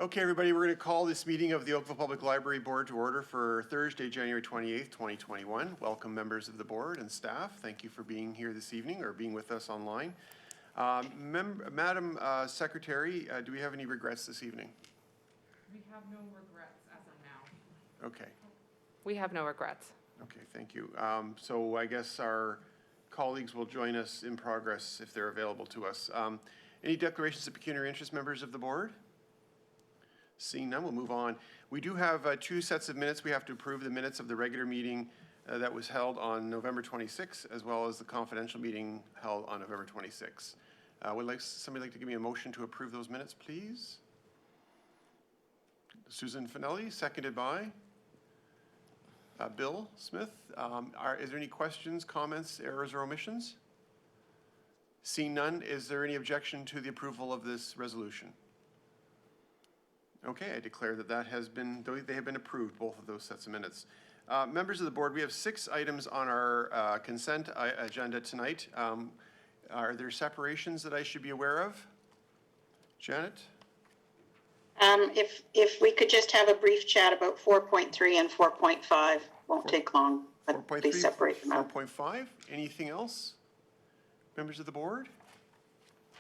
Okay, everybody, we're going to call this meeting of the Oakville Public Library Board to order for Thursday, January 28th, 2021. Welcome, members of the board and staff. Thank you for being here this evening or being with us online. Madam Secretary, do we have any regrets this evening? We have no regrets as of now. Okay. We have no regrets. Okay, thank you. So I guess our colleagues will join us in progress if they're available to us. Any declarations of pecuniary interest, members of the board? Seeing none, we'll move on. We do have two sets of minutes. We have to approve the minutes of the regular meeting that was held on November 26th, as well as the confidential meeting held on November 26th. Would somebody like to give me a motion to approve those minutes, please? Susan Finelli, seconded by Bill Smith. Is there any questions, comments, errors, or omissions? Seeing none, is there any objection to the approval of this resolution? Okay, I declare that they have been approved, both of those sets of minutes. Members of the board, we have 6 items on our consent agenda tonight. Are there separations that I should be aware of? Janet? If we could just have a brief chat about 4.3 and 4.5, won't take long, but please separate them out. 4.5, anything else? Members of the board?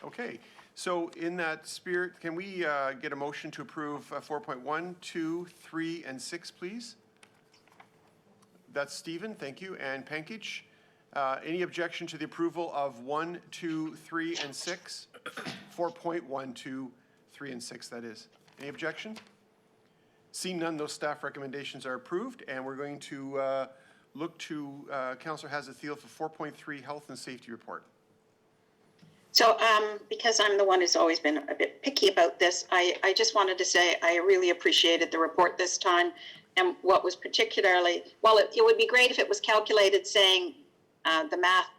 Okay. So in that spirit, can we get a motion to approve 4.1, 2, 3, and 6, please? That's Stephen, thank you. And Pankage, any objection to the approval of 1, 2, 3, and 6? 4.1, 2, 3, and 6, that is. Any objection? Seeing none, those staff recommendations are approved, and we're going to look to Councillor Hazathiel for 4.3, Health and Safety Report. So because I'm the one who's always been a bit picky about this, I just wanted to say I really appreciated the report this time. And what was particularly, well, it would be great if it was calculated saying the math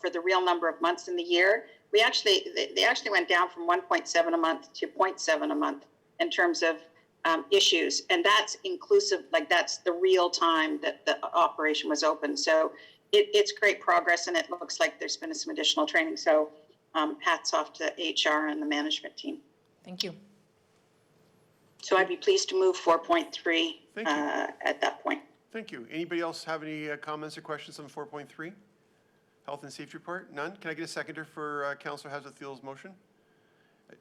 for the real number of months in the year. They actually went down from 1.7 a month to 0.7 a month in terms of issues. And that's inclusive, like that's the real time that the operation was open. So it's great progress, and it looks like there's been some additional training. So hats off to HR and the management team. Thank you. So I'd be pleased to move 4.3 at that point. Thank you. Anybody else have any comments or questions on 4.3? Health and Safety Report? None? Can I get a seconder for Councillor Hazathiel's motion?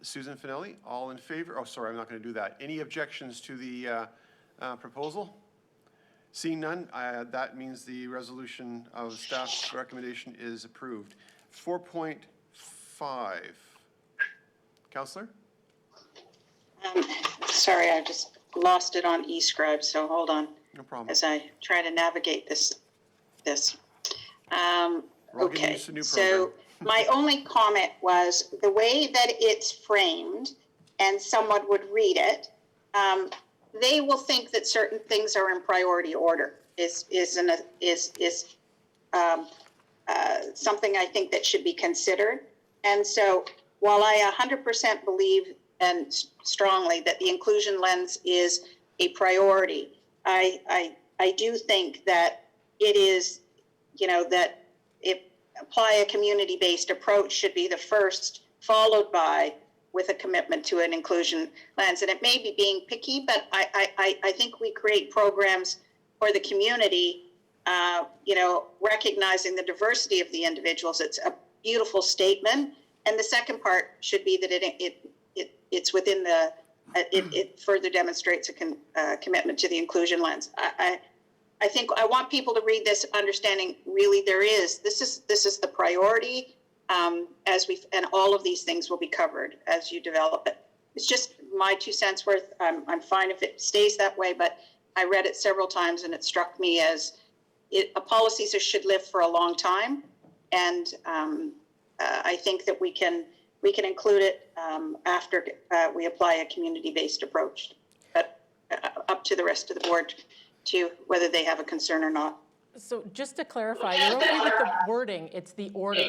Susan Finelli, all in favor? Oh, sorry, I'm not going to do that. Any objections to the proposal? Seeing none, that means the resolution of staff's recommendation is approved. 4.5. Councillor? Sorry, I just lost it on eScribe, so hold on. No problem. As I try to navigate this. Okay, so my only comment was the way that it's framed and someone would read it, they will think that certain things are in priority order is something I think that should be considered. And so while I 100% believe and strongly that the inclusion lens is a priority, I do think that it is, that if apply a community-based approach should be the first, followed by with a commitment to an inclusion lens. And it may be being picky, but I think we create programs for the community, recognizing the diversity of the individuals. It's a beautiful statement. And the second part should be that it's within it further demonstrates a commitment to the inclusion lens. I think I want people to read this understanding really this is the priority and all of these things will be covered as you develop it. It's just my 2 cents worth. I'm fine if it stays that way, but I read it several times and it struck me as policies should live for a long time. And I think that we can include it after we apply a community-based approach, but up to the rest of the board to whether they have a concern or not. So just to clarify, you're okay with the wording, it's the order.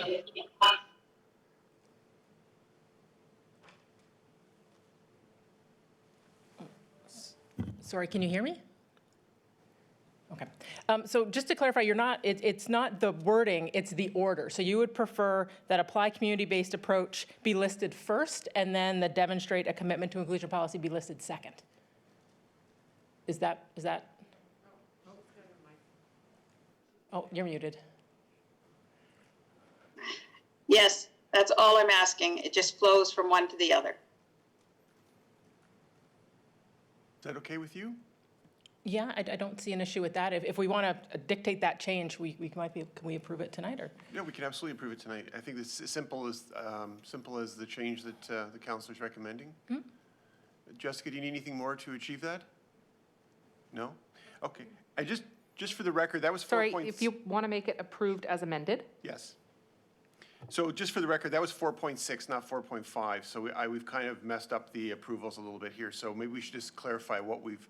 Sorry, can you hear me? Okay. So just to clarify, it's not the wording, it's the order. So you would prefer that apply community-based approach be listed first, and then the demonstrate a commitment to inclusion policy be listed second? Is that? Oh, you're muted. Yes, that's all I'm asking. It just flows from one to the other. Is that okay with you? Yeah, I don't see an issue with that. If we want to dictate that change, we might be, can we approve it tonight, or? Yeah, we can absolutely approve it tonight. I think it's as simple as the change that the councilor's recommending. Jessica, do you need anything more to achieve that? No? Okay. I just for the record, that was 4 Sorry, points. if you want to make it approved as amended? Yes. So just for the record, that was 4.6, not 4.5. So we've kind of messed up the approvals a little bit here. So maybe we should just clarify what we've,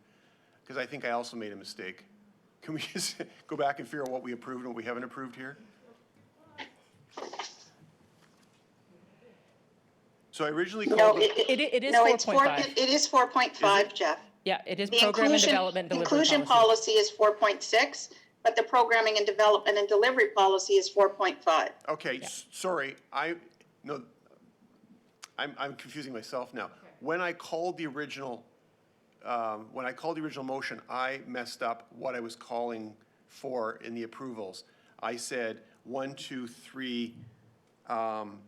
because I think I also made a mistake. Can we just go back and figure out what we approved and what we haven't approved here? So I originally No, called it, It is no, it's 4.5. it is 4.5, Jeff. Yeah, it is The program and development delivery inclusion policy is 4.6, but the programming and development and delivery policy is 4.5. okay, sorry, I'm confusing myself now. When I called the original motion, I messed up what I was calling for in the approvals. I said 1, 2, 3, 1,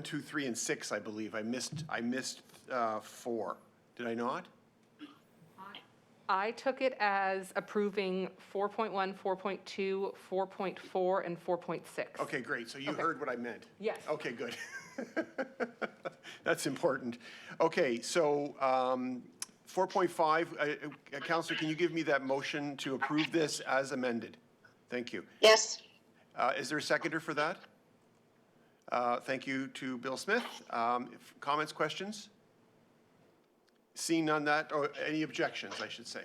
2, 3, and 6, I believe. I missed 4. Did I not? I took it as approving 4.1, 4.2, 4.4, and 4.6. Okay, great. So you heard what I meant. Yes. Okay, good. That's important. Okay, so 4.5, Counselor, can you give me that motion to approve this as amended? Thank you. Yes? Is there a seconder for that? Thank you to Bill Smith. Comments, questions? Seeing none that, or any objections, I should say.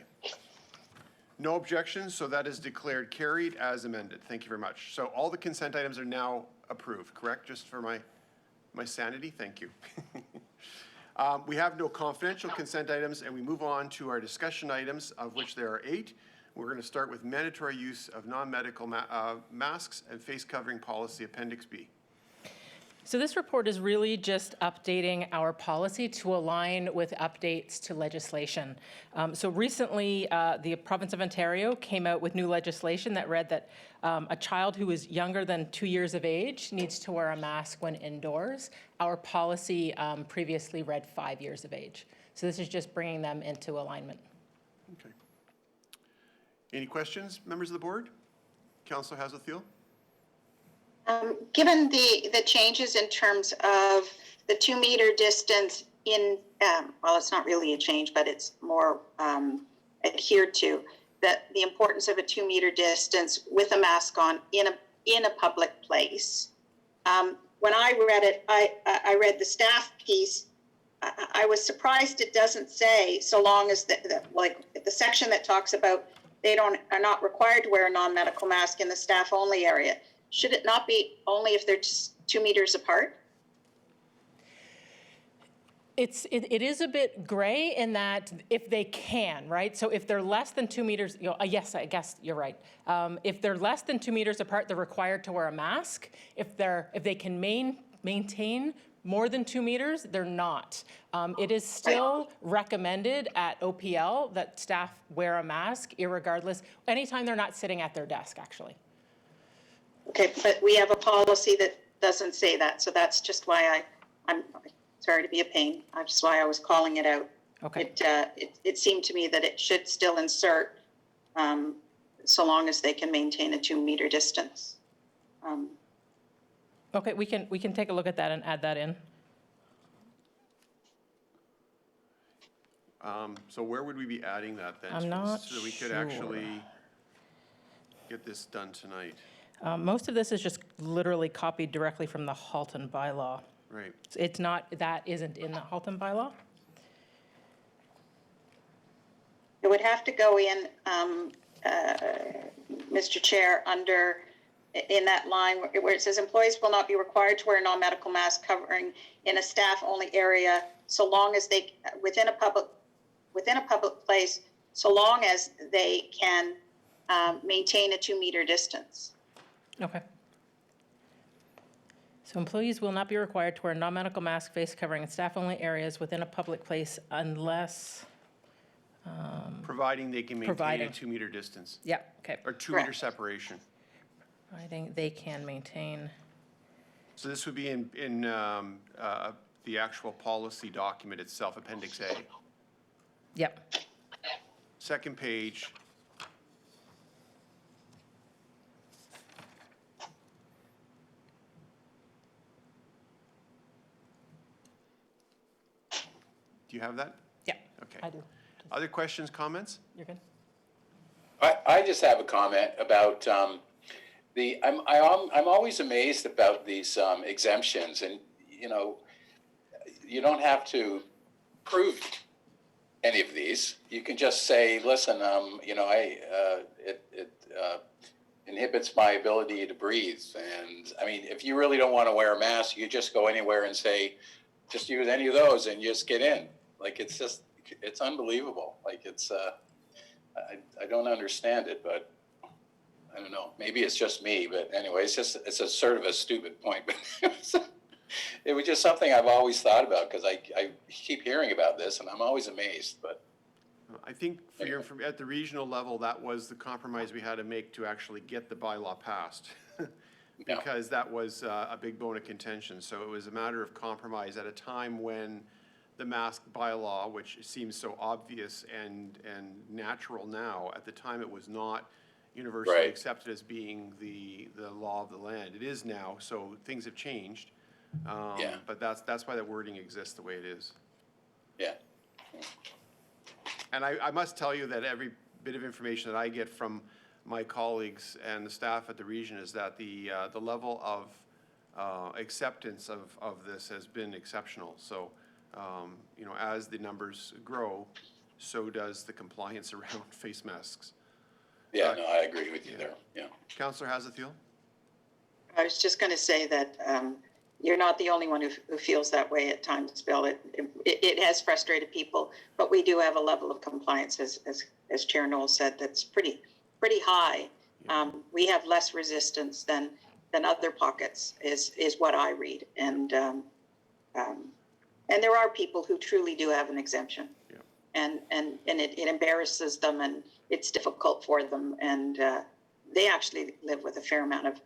No objections, so that is declared carried as amended. Thank you very much. So all the consent items are now approved, correct? Just for my sanity, thank you. We have no confidential consent items, and we move on to our discussion items, of which there are 8. We're going to start with mandatory use of non-medical masks and face covering policy, Appendix B. So this report is really just updating our policy to align with updates to legislation. So recently, the province of Ontario came out with new legislation that read that a child who is younger than 2 years of age needs to wear a mask when indoors. Our policy previously read 5 years of age. So this is just bringing them into alignment. Okay. Any questions, members of the board? Councillor Hazelfield? Given the changes in terms of the 2-meter distance in, well, it's not really a change, but it's more adhered to, that the importance of a 2-meter distance with a mask on in a public place. When I read it, I read the staff piece. I was surprised it doesn't say, so long as like the section that talks about they are not required to wear a non-medical mask in the staff only area. Should it not be only if they're just 2 meters apart? It is a bit gray in that if they can, right? So if they're less than 2 meters, yes, I guess you're right. If they're less than 2 meters apart, they're required to wear a mask. If they can maintain more than 2 meters, they're not. It is still recommended at OPL that staff wear a mask, irregardless, anytime they're not sitting at their desk, actually. Okay, but we have a policy that doesn't say that, so that's just why I'm sorry to be a pain. That's just why I was calling it out. Okay. It seemed to me that it should still insert so long as they can maintain a 2-meter distance. Okay, we can take a look at that and add that in. So where would we be adding that then? I'm not so that we could sure. actually get this done tonight. Most of this is just literally copied directly from the Halton bylaw. Right. It's not, that isn't in the Halton bylaw? It would have to go in, Mr. Chair, in that line where it says employees will not be required to wear a non-medical mask covering in a staff-only area so long as they within a public place, so long as they can maintain a 2-meter distance. Okay. So employees will not be required to wear a non-medical mask, face covering in staff-only areas within a public place unless, Providing they can maintain a Providing. 2-meter distance, yeah, okay. or 2-meter Correct. separation. Providing they can maintain. So this would be in the actual policy document itself, Appendix A. Yep. Second page. Do you have that? Yeah. Okay. I do. Other questions, comments? You're good? I just have a comment about I'm always amazed about these exemptions, and you don't have to prove any of these. You can just say, listen, it inhibits my ability to breathe, and I mean, if you really don't want to wear a mask, you just go anywhere and say, just use any of those and you just get in. Like it's unbelievable. Like I don't understand it, but I don't know. Maybe it's just me, but anyway, it's a sort of a stupid point, but it was just something I've always thought about because I keep hearing about this and I'm always amazed. But I think at the regional level, that was the compromise we had to make to actually get the bylaw passed. Because that was a big bone of contention. So it was a matter of compromise at a time when the mask bylaw, which seems so obvious and natural now, at the time it was not universally Right. accepted as being the law of the land. It is now, so things have changed. But that's why that wording exists the way it is. yeah. And I must tell you that every bit of information that I get from my colleagues and the staff at the region is that the level of acceptance of this has been exceptional. So, as the numbers grow, so does the compliance around face masks. Yeah, no, I agree with you there. Yeah. Councillor Hazathiel? I was just going to say that you're not the only one who feels that way at times, Bill. It has frustrated people, but we do have a level of compliance, as Chair Knowles said, that's pretty high. Yeah. We have less resistance than other pockets, is what I read, and there are people who truly do have an exemption, Yeah. and it embarrasses them, and it's difficult for them, and they actually live with a fair amount of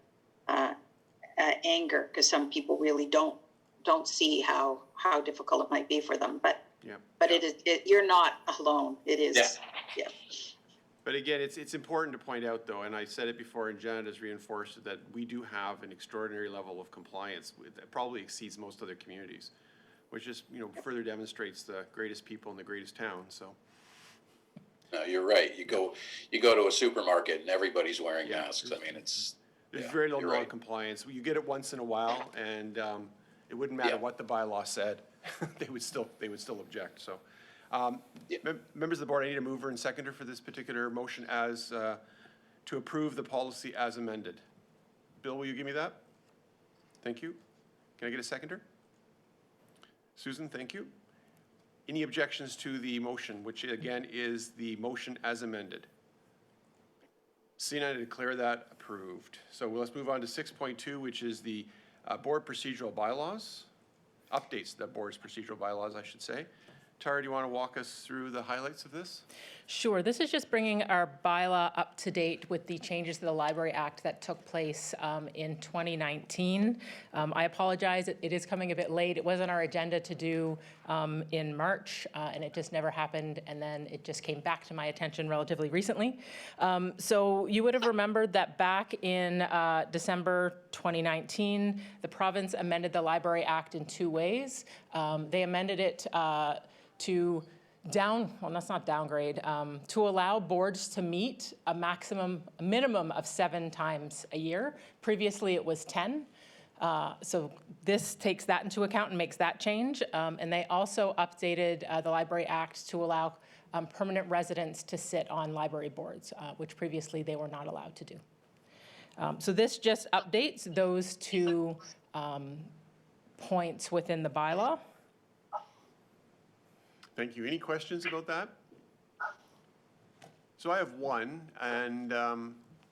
anger because some people really don't see how difficult it might be for them, but you're not alone. It is. Yeah. But again, it's important to point out, though, and I said it before, and Janet has reinforced it, that we do have an extraordinary level of compliance that probably exceeds most other communities, which just further demonstrates the greatest people in the greatest town. So. No, you're right. You go to a supermarket and everybody's wearing masks. I mean, There's very little you're right. non-compliance. You get it once in a while, and it wouldn't matter what the bylaw said; they would still object. So, members of the board, I need a mover and seconder for this particular motion as to approve the policy as amended. Bill, will you give me that? Thank you. Can I get a seconder? Susan, thank you. Any objections to the motion, which again is the motion as amended? Seeing I declare that approved. So let's move on to 6.2, which is the board procedural bylaws. Updates to the board's procedural bylaws, I should say. Tara, do you want to walk us through the highlights of this? Sure. This is just bringing our bylaw up to date with the changes to the Library Act that took place in 2019. I apologize. It is coming a bit late. It was on our agenda to do in March, and it just never happened. And then it just came back to my attention relatively recently. So you would have remembered that back in December 2019, the province amended the Library Act in 2 ways. They amended it to to allow boards to meet a minimum of 7 times a year. Previously, it was 10. So this takes that into account and makes that change. And they also updated the Library Act to allow permanent residents to sit on library boards, which previously they were not allowed to do. So this just updates those 2 points within the bylaw. Thank you. Any questions about that? So I have one, and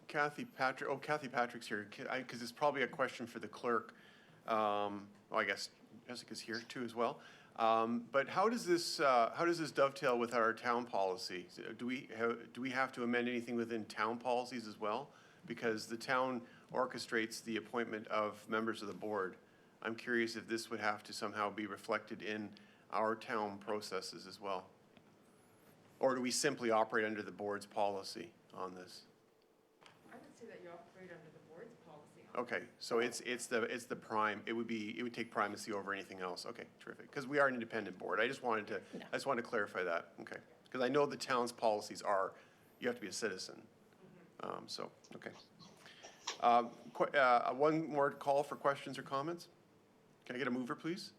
Kathy Patrick's here, because it's probably a question for the clerk. Well, I guess Jessica's here too as well. But how does this dovetail with our town policy? Do we have to amend anything within town policies as well? Because the town orchestrates the appointment of members of the board. I'm curious if this would have to somehow be reflected in our town processes as well. Or do we simply operate under the board's policy on this? I would say that you operate under the board's policy. on Okay, so it's the prime. It would take primacy over anything else. Okay, terrific. Because we are an independent board. I just wanted to clarify that. Okay, because I know the town's policies are you have to be a citizen. So okay. One more call for questions or comments. Can I get a mover, please?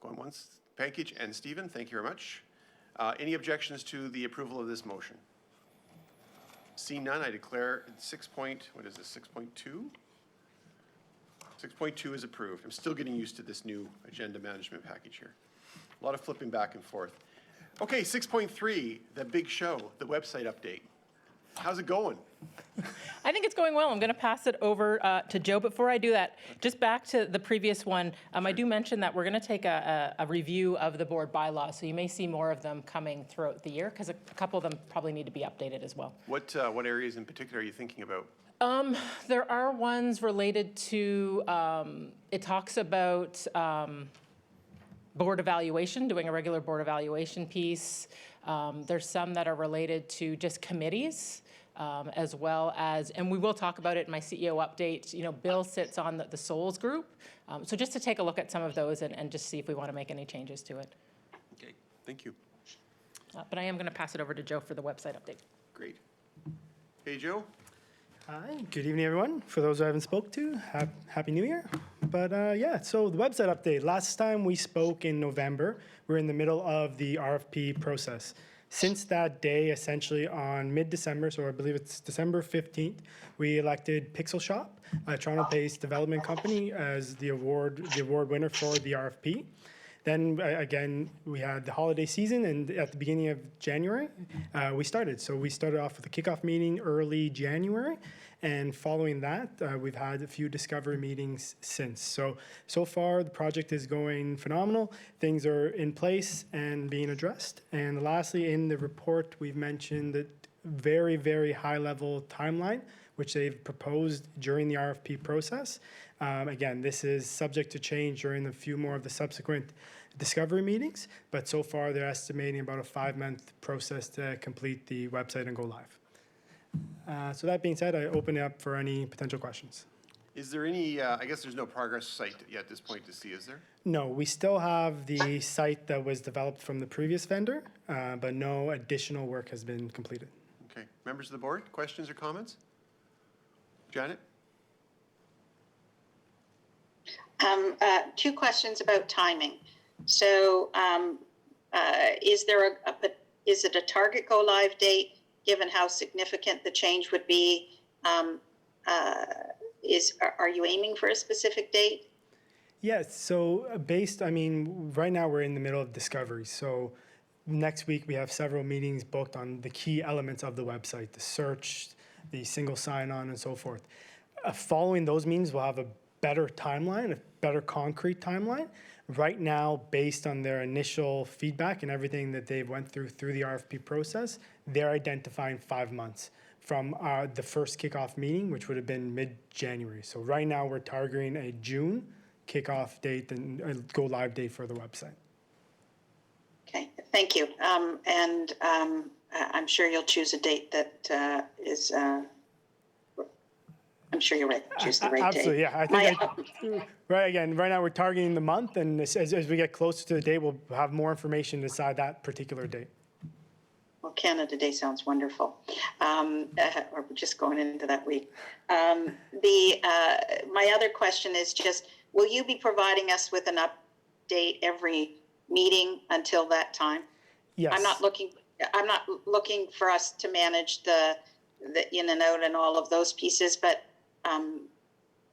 Going once. Pankage and Stephen, thank you very much. Any objections to the approval of this motion? Seeing none, I declare 6.2? 6.2 is approved. I'm still getting used to this new agenda management package here. A lot of flipping back and forth. Okay, 6.3, the big show, the website update. How's it going? I think it's going well. I'm going to pass it over to Joe. Before I do that, just back to the previous one, I do mention that we're going to take a review of the board bylaws, so you may see more of them coming throughout the year, because a couple of them probably need to be updated as well. What areas in particular are you thinking about? There are ones related to, it talks about board evaluation, doing a regular board evaluation piece. There's some that are related to just committees, as well as, and we will talk about it in my CEO update. You know, Bill sits on the Souls group. So just to take a look at some of those and just see if we want to make any changes to it. Okay, thank you. But I am going to pass it over to Joe for the website update. Great. Hey, Joe. Hi, good evening, everyone. For those I haven't spoke to, Happy New Year. But yeah, so the website update. Last time we spoke in November, we're in the middle of the RFP process. Since that day, essentially on mid-December, so I believe it's December 15th, we elected Pixel Shop, a Toronto-based development company, as the award winner for the RFP. Then again, we had the holiday season, and at the beginning of January, we started. So we started off with a kickoff meeting early January, and following that, we've had a few discovery meetings since. So far, the project is going phenomenal. Things are in place and being addressed. And lastly, in the report, we've mentioned that very, very high-level timeline, which they've proposed during the RFP process. Again, this is subject to change during a few more of the subsequent discovery meetings, but so far they're estimating about a 5-month process to complete the website and go live. So that being said, I open it up for any potential questions. Is there any, I guess there's no progress site yet at this point to see, is there? No, we still have the site that was developed from the previous vendor, but no additional work has been completed. Okay, members of the board, questions or comments? Janet? Two questions about timing. So is it a target go live date, given how significant the change would be? Are you aiming for a specific date? Yes, so right now we're in the middle of discovery. So next week we have several meetings booked on the key elements of the website, the search, the single sign-on, and so forth. Following those meetings, we'll have a better timeline, a better concrete timeline. Right now, based on their initial feedback and everything that they've went through the RFP process, they're identifying 5 months from the first kickoff meeting, which would have been mid-January. So right now, we're targeting a June kickoff date and a go live date for the website. Okay, thank you. And I'm sure you'll choose a date that is. I'm sure you'll choose the right Absolutely, date. yeah. I think right now we're targeting the month, and as we get closer to the date, we'll have more information to decide that particular date. Well, Canada Day sounds wonderful. Or just going into that week. My other question is just, will you be providing us with an update every meeting until that time? Yes. I'm not looking for us to manage the in and out and all of those pieces, but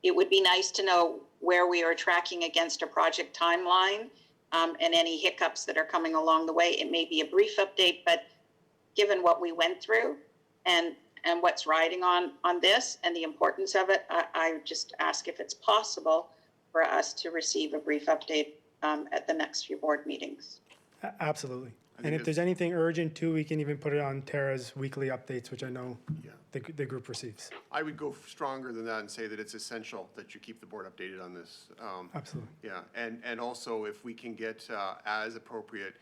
it would be nice to know where we are tracking against a project timeline, and any hiccups that are coming along the way. It may be a brief update, but given what we went through and what's riding on this and the importance of it, I would just ask if it's possible for us to receive a brief update at the next few board meetings. Absolutely. And think if there's anything urgent too, we can even put it on Tara's weekly updates, which I know Yeah. the group receives. I would go stronger than that and say that it's essential that you keep the board updated on this. Absolutely. Yeah, and also if we can get, as appropriate,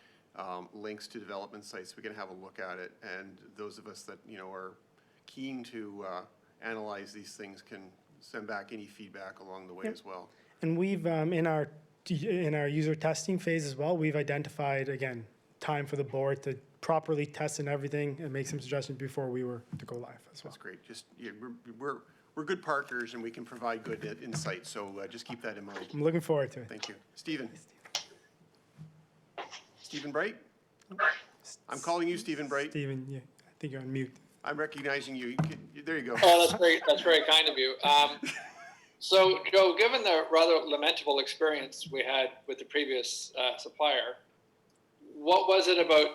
links to development sites, we can have a look at it. And those of us that, are keen to analyze these things can send back any feedback along the way as well. And we've, in our user testing phase as well, we've identified, again, time for the board to properly test and everything and make some suggestions before we were to go live as well. That's great. Just, yeah, we're good partners and we can provide good insight, so just keep that in mind. I'm looking forward to it. Thank you. Stephen? Stephen Bright? I'm calling you Stephen Bright. Stephen, yeah, I think you're on mute. I'm recognizing you. There you go. Oh, that's great. That's very kind of you. So, Joe, given the rather lamentable experience we had with the previous supplier, what was it about?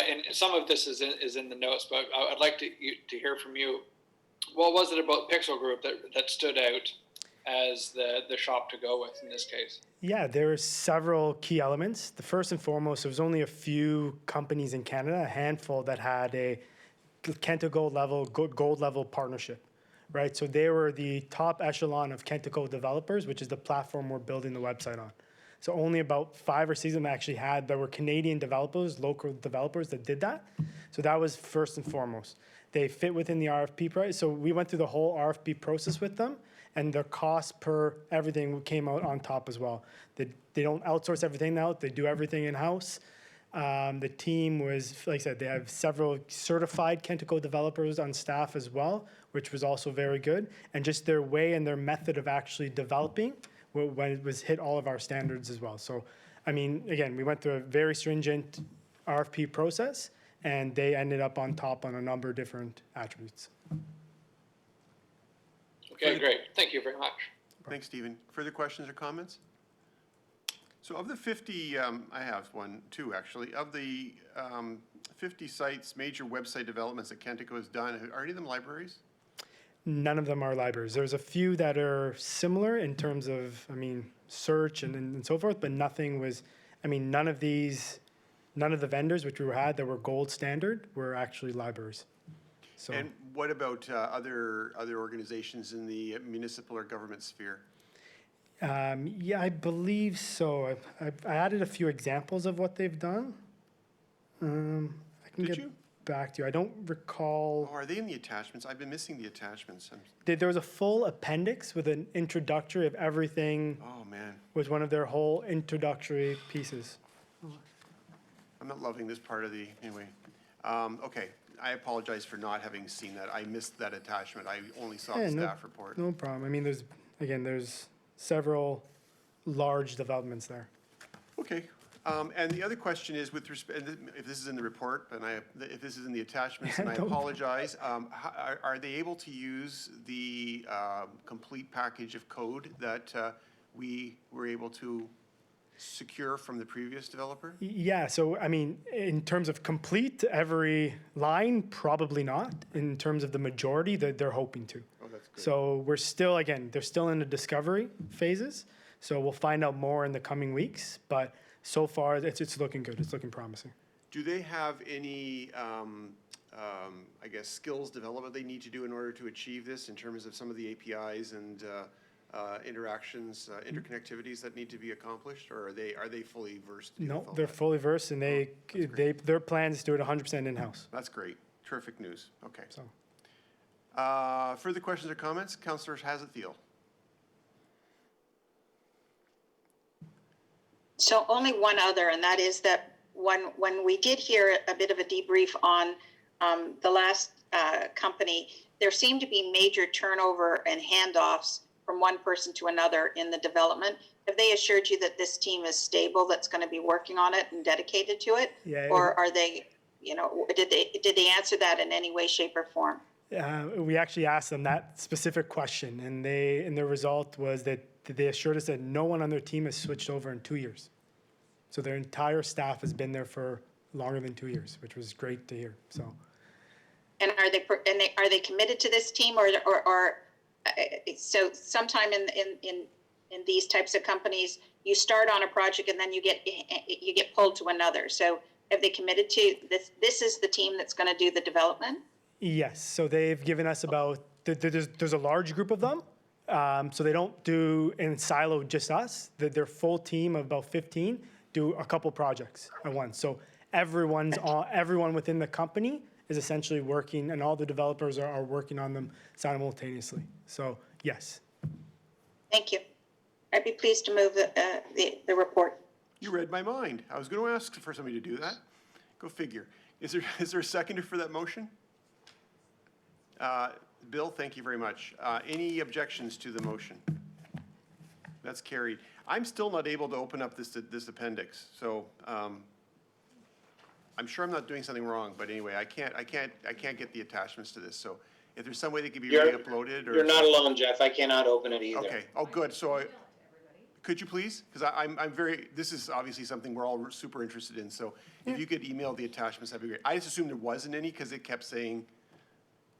And some of this is in the notes, but I'd like to hear from you. What was it about Pixel Group that stood out as the shop to go with in this case? Yeah, there are several key elements. The first and foremost, there was only a few companies in Canada, a handful, that had a Kento Gold level partnership, right? So they were the top echelon of Kento Gold developers, which is the platform we're building the website on. So only about 5 or 6 of them actually had, there were Canadian developers, local developers that did that. So that was first and foremost. They fit within the RFP price. So we went through the whole RFP process with them, and their cost per everything came out on top as well. They don't outsource everything out, they do everything in-house. The team was, like I said, they have several certified Kento Gold developers on staff as well, which was also very good. And just their way and their method of actually developing when it was hit all of our standards as well. So, I mean, again, we went through a very stringent RFP process, and they ended up on top on a number of different attributes. Okay, great. Thank you very much. Thanks, Stephen. Further questions or comments? So of the 50, I have two actually. Of the 50 sites, major website developments that Kentico has done, are any of them libraries? None of them are libraries. There's a few that are similar in terms of, search and so forth, but nothing was, none of the vendors which we had that were gold standard were actually libraries. So. And what about other organizations in the municipal or government sphere? Yeah, I believe so. I added a few examples of what they've done. I can Did get you? back to you. I don't recall. Oh, are they in the attachments? I've been missing the attachments. There was a full appendix with an introductory of everything. Oh, man. Was one of their whole introductory pieces. I'm not loving this part of anyway. Okay, I apologize for not having seen that. I missed that attachment. I only saw the staff report. No problem. There's several large developments there. Okay, and the other question is with respect, if this is in the report, and if this is in the attachments, and I apologize, are they able to use the complete package of code that we were able to secure from the previous developer? Yeah, so in terms of complete every line, probably not. In terms of the majority, they're hoping to. Oh, that's good. So we're still, they're still in the discovery phases. So we'll find out more in the coming weeks. But so far, it's looking good. It's looking promising. Do they have any, skills development they need to do in order to achieve this in terms of some of the APIs and interactions, interconnectivities that need to be accomplished, or are they fully versed? No, they're fully versed, and their plan is to do it 100% in-house. That's great. Terrific news. Okay. So. Further questions or comments? Councillor Hazetfield. So only one other, and that is that when we did hear a bit of a debrief on the last company, there seemed to be major turnover and handoffs from one person to another in the development. Have they assured you that this team is stable, that's going to be working on it and dedicated to it? Yeah. Or are they, did they answer that in any way, shape, or form? We actually asked them that specific question, and the result was that they assured us that no one on their team has switched over in 2 years. So their entire staff has been there for longer than 2 years, which was great to hear. So And are they committed to this team so sometime in these types of companies, you start on a project and then you get pulled to another. So have they committed to this? This is the team that's going to do the development? Yes, so they've given us there's a large group of them. So they don't do in silo just us. Their full team of about 15 do a couple projects at once. So everyone within the company is essentially working, and all the developers are working on them simultaneously. So yes. Thank you. I'd be pleased to move the report. You read my mind. I was going to ask for somebody to do that. Go figure. Is there a seconder for that motion? Bill, thank you very much. Any objections to the motion? That's carried. I'm still not able to open up this appendix, so I'm sure I'm not doing something wrong. But anyway, I can't get the attachments to this. So if there's some way they could be re-uploaded, or You're not alone, Jeff. I cannot open it either. okay. Oh, good. So could you please? Because this is obviously something we're all super interested in. So if you could email the attachments, that'd be great. I just assumed there wasn't any because it kept saying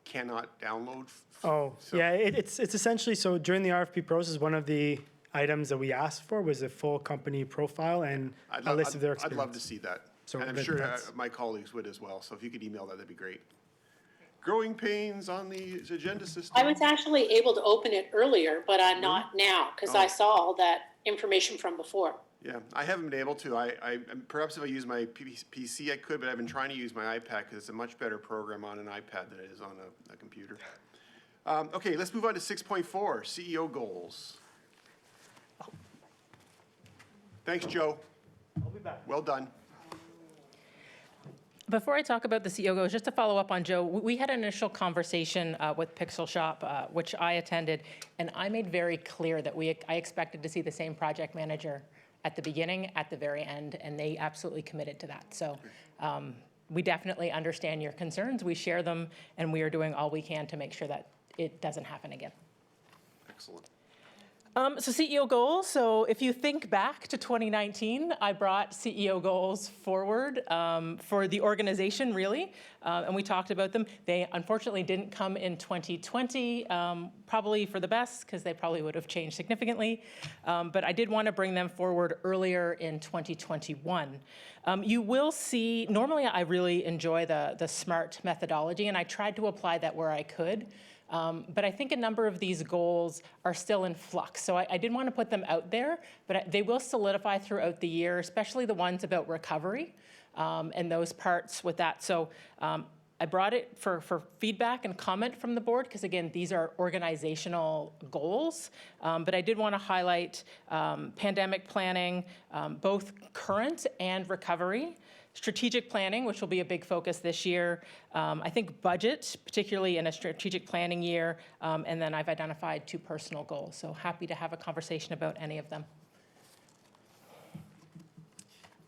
cannot download. Oh, So- yeah, it's essentially, so during the RFP process, one of the items that we asked for was a full company profile and a list of their experience. I'd love to see that. So And I'm that- sure that's- my colleagues would as well. So if you could email that, that'd be great. Growing pains on the agenda system. I was actually able to open it earlier, but I'm not now, because I saw all that information from before. Yeah, I haven't been able to. Perhaps if I use my PC, I could, but I've been trying to use my iPad because it's a much better program on an iPad than it is on a computer. Okay, let's move on to 6.4, CEO goals. Thanks, Joe. I'll be back. Well done. Before I talk about the CEO goals, just to follow up on Joe, we had an initial conversation with Pixel Shop, which I attended, and I made very clear that I expected to see the same project manager at the beginning, at the very end, and they absolutely committed to that. So we definitely understand your concerns, we share them, and we are doing all we can to make sure that it doesn't happen again. Excellent. So CEO goals, so if you think back to 2019, I brought CEO goals forward for the organization, really, and we talked about them. They unfortunately didn't come in 2020, probably for the best, because they probably would have changed significantly, but I did want to bring them forward earlier in 2021. You will see, normally I really enjoy the SMART methodology, and I tried to apply that where I could. But I think a number of these goals are still in flux. So I didn't want to put them out there, but they will solidify throughout the year, especially the ones about recovery and those parts with that. So I brought it for feedback and comment from the board, because again, these are organizational goals. But I did want to highlight pandemic planning, both current and recovery. Strategic planning, which will be a big focus this year. I think budget, particularly in a strategic planning year. And then I've identified 2 personal goals. So happy to have a conversation about any of them.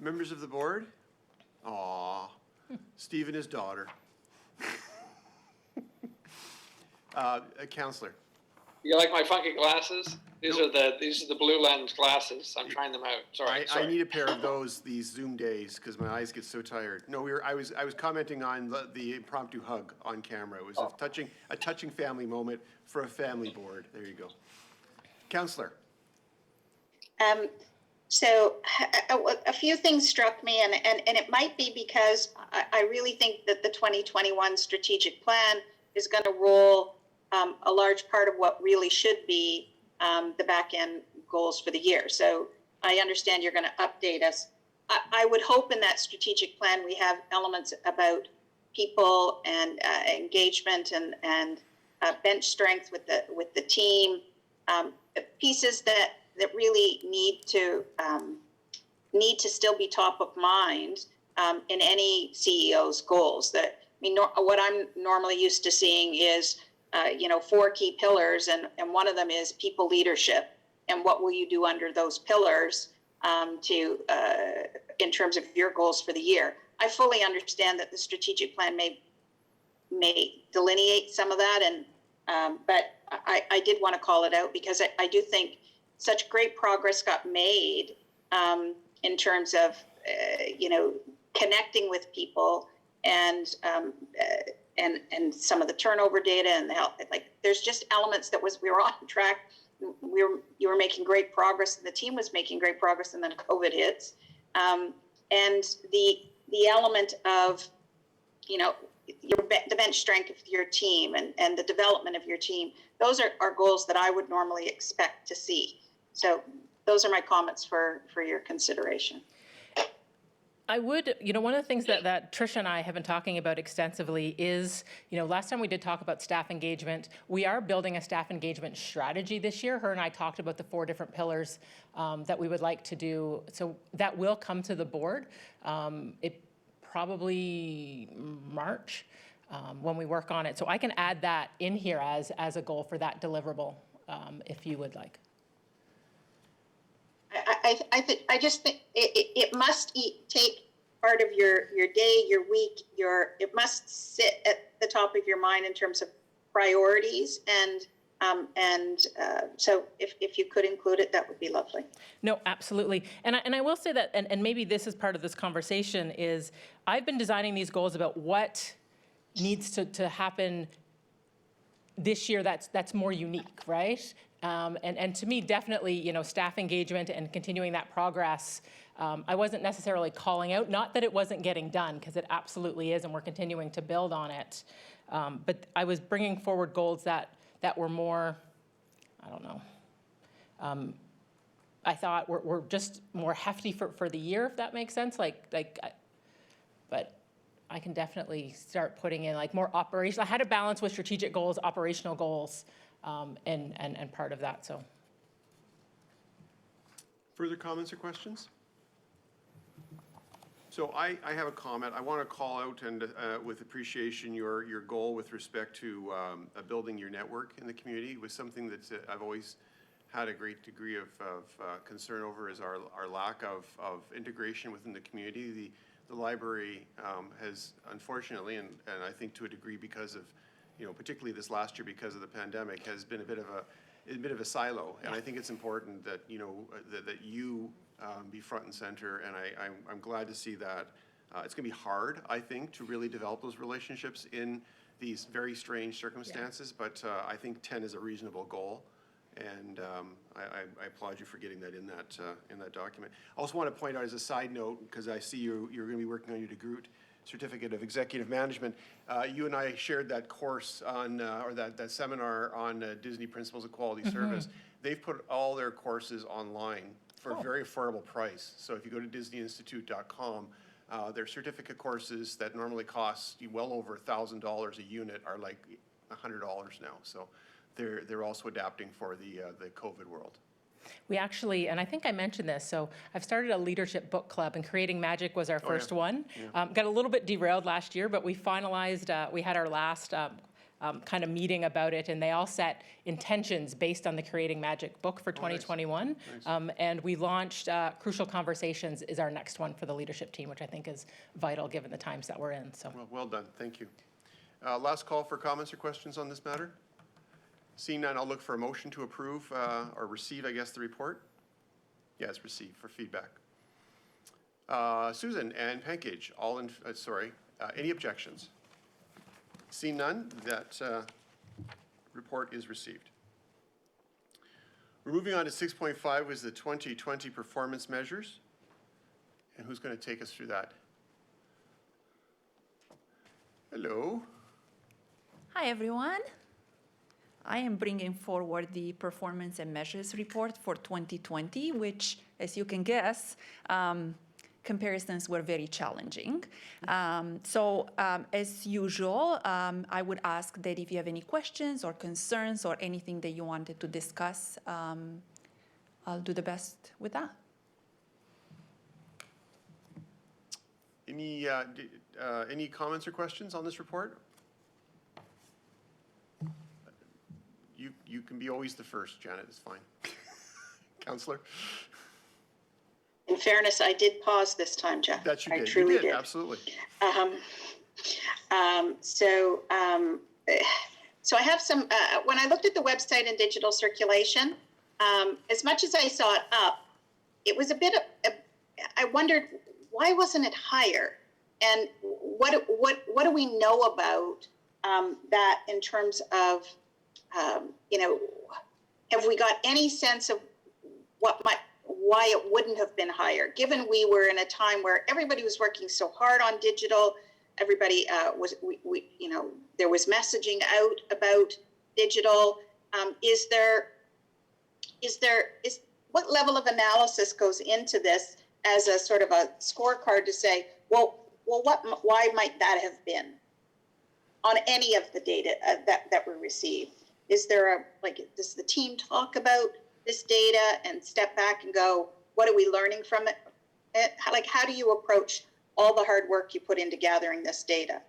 Members of the board? Aw, Steve and his daughter. Counselor? You like my funky glasses? These are the blue lens glasses. I'm trying them out. Sorry. I need a pair of those these Zoom days because my eyes get so tired. No, I was commenting on the impromptu hug on camera. It was a touching family moment for a family board. There you go. Counselor. So a few things struck me, and it might be because I really think that the 2021 strategic plan is going to roll a large part of what really should be the back end goals for the year. So I understand you're going to update us. I would hope in that strategic plan we have elements about people and engagement and bench strength with the team, pieces that really need to still be top of mind in any CEO's goals. What I'm normally used to seeing is 4 key pillars, and one of them is people leadership. And what will you do under those pillars in terms of your goals for the year? I fully understand that the strategic plan may delineate some of that, but I did want to call it out because I do think such great progress got made in terms of connecting with people and and some of the turnover data and the health, like there's just elements that we were on track. You were making great progress, and the team was making great progress, and then COVID hits. And the element of, you know, the bench strength of your team and the development of your team, those are goals that I would normally expect to see. So those are my comments for your consideration. I would, you know, one of the things that Tricia and I have been talking about extensively is, you know, last time we did talk about staff engagement. We are building a staff engagement strategy this year. Her and I talked about the 4 different pillars that we would like to do. So that will come to the board. It probably March when we work on it. So I can add that in here as a goal for that deliverable if you would like. I just think it must take part of your day, your week, it must sit at the top of your mind in terms of priorities, and so if you could include it, that would be lovely. No, absolutely. And I will say that, and maybe this is part of this conversation, is I've been designing these goals about what needs to happen this year that's more unique, right? And to me, definitely, you know, staff engagement and continuing that progress, I wasn't necessarily calling out, not that it wasn't getting done, because it absolutely is, and we're continuing to build on it. But I was bringing forward goals that were more, I don't know, I thought were just more hefty for the year, if that makes sense. But I can definitely start putting in like more operational. I had a balance with strategic goals, operational goals, and part of that. So, Further comments or questions? So I have a comment. I want to call out and with appreciation your goal with respect to building your network in the community. It was something that I've always had a great degree of concern over, is our lack of integration within the community. The library has, unfortunately, and I think to a degree because of, you know, particularly this last year because of the pandemic, has been a bit of a silo. And I think it's important that, you know, that you be front and center. And I'm glad to see that. It's going to be hard, I think, to really develop those relationships in these very strange circumstances. Yeah. But I think 10 is a reasonable goal. And I applaud you for getting that in that document. I also want to point out as a side note, because I see you're going to be working on your DeGroote Certificate of Executive Management. You and I shared that course on, or that seminar on Disney Principles of Quality Service. They've put all their courses online for a very affordable price. So if you go to DisneyInstitute.com, their certificate courses that normally cost you well over $1,000 a unit are like $100 now. So they're also adapting for the COVID world. We actually, and I think I mentioned this, so I've started a leadership book club, and Creating Magic was our first one. Yeah. Got a little bit derailed last year, but we finalized, we had our last kind of meeting about it, and they all set intentions based on the Creating Magic book for 2021. Nice. And we launched Crucial Conversations is our next one for the leadership team, which I think is vital given the times that we're in. So well done, thank you. Last call for comments or questions on this matter. Seeing none, I'll look for a motion to approve or receive, I guess, the report. Yes, receive for feedback. Susan and Pankage, all in, any objections? Seeing none, that report is received. We're moving on to 6.5, was the 2020 performance measures. And who's going to take us through that? Hello. Hi, everyone. I am bringing forward the performance and measures report for 2020, which, as you can guess, comparisons were very challenging. As usual, I would ask that if you have any questions or concerns or anything that you wanted to discuss, I'll do the best with that. Any comments or questions on this report? You can be always the first, Janet, it's fine. Councillor? In fairness, I did pause this time, Jeff. That you did. I truly did. Absolutely. So I have some, when I looked at the website and digital circulation, as much as I saw it up, it was a bit of, I wondered, why wasn't it higher? And what do we know about that in terms of, have we got any sense of why it wouldn't have been higher, given we were in a time where everybody was working so hard on digital, everybody there was messaging out about digital. What level of analysis goes into this as a sort of a scorecard to say, why might that have been on any of the data that we receive? Is there does the team talk about this data and step back and go, what are we learning from it? How do you approach all the hard work you put into gathering this data?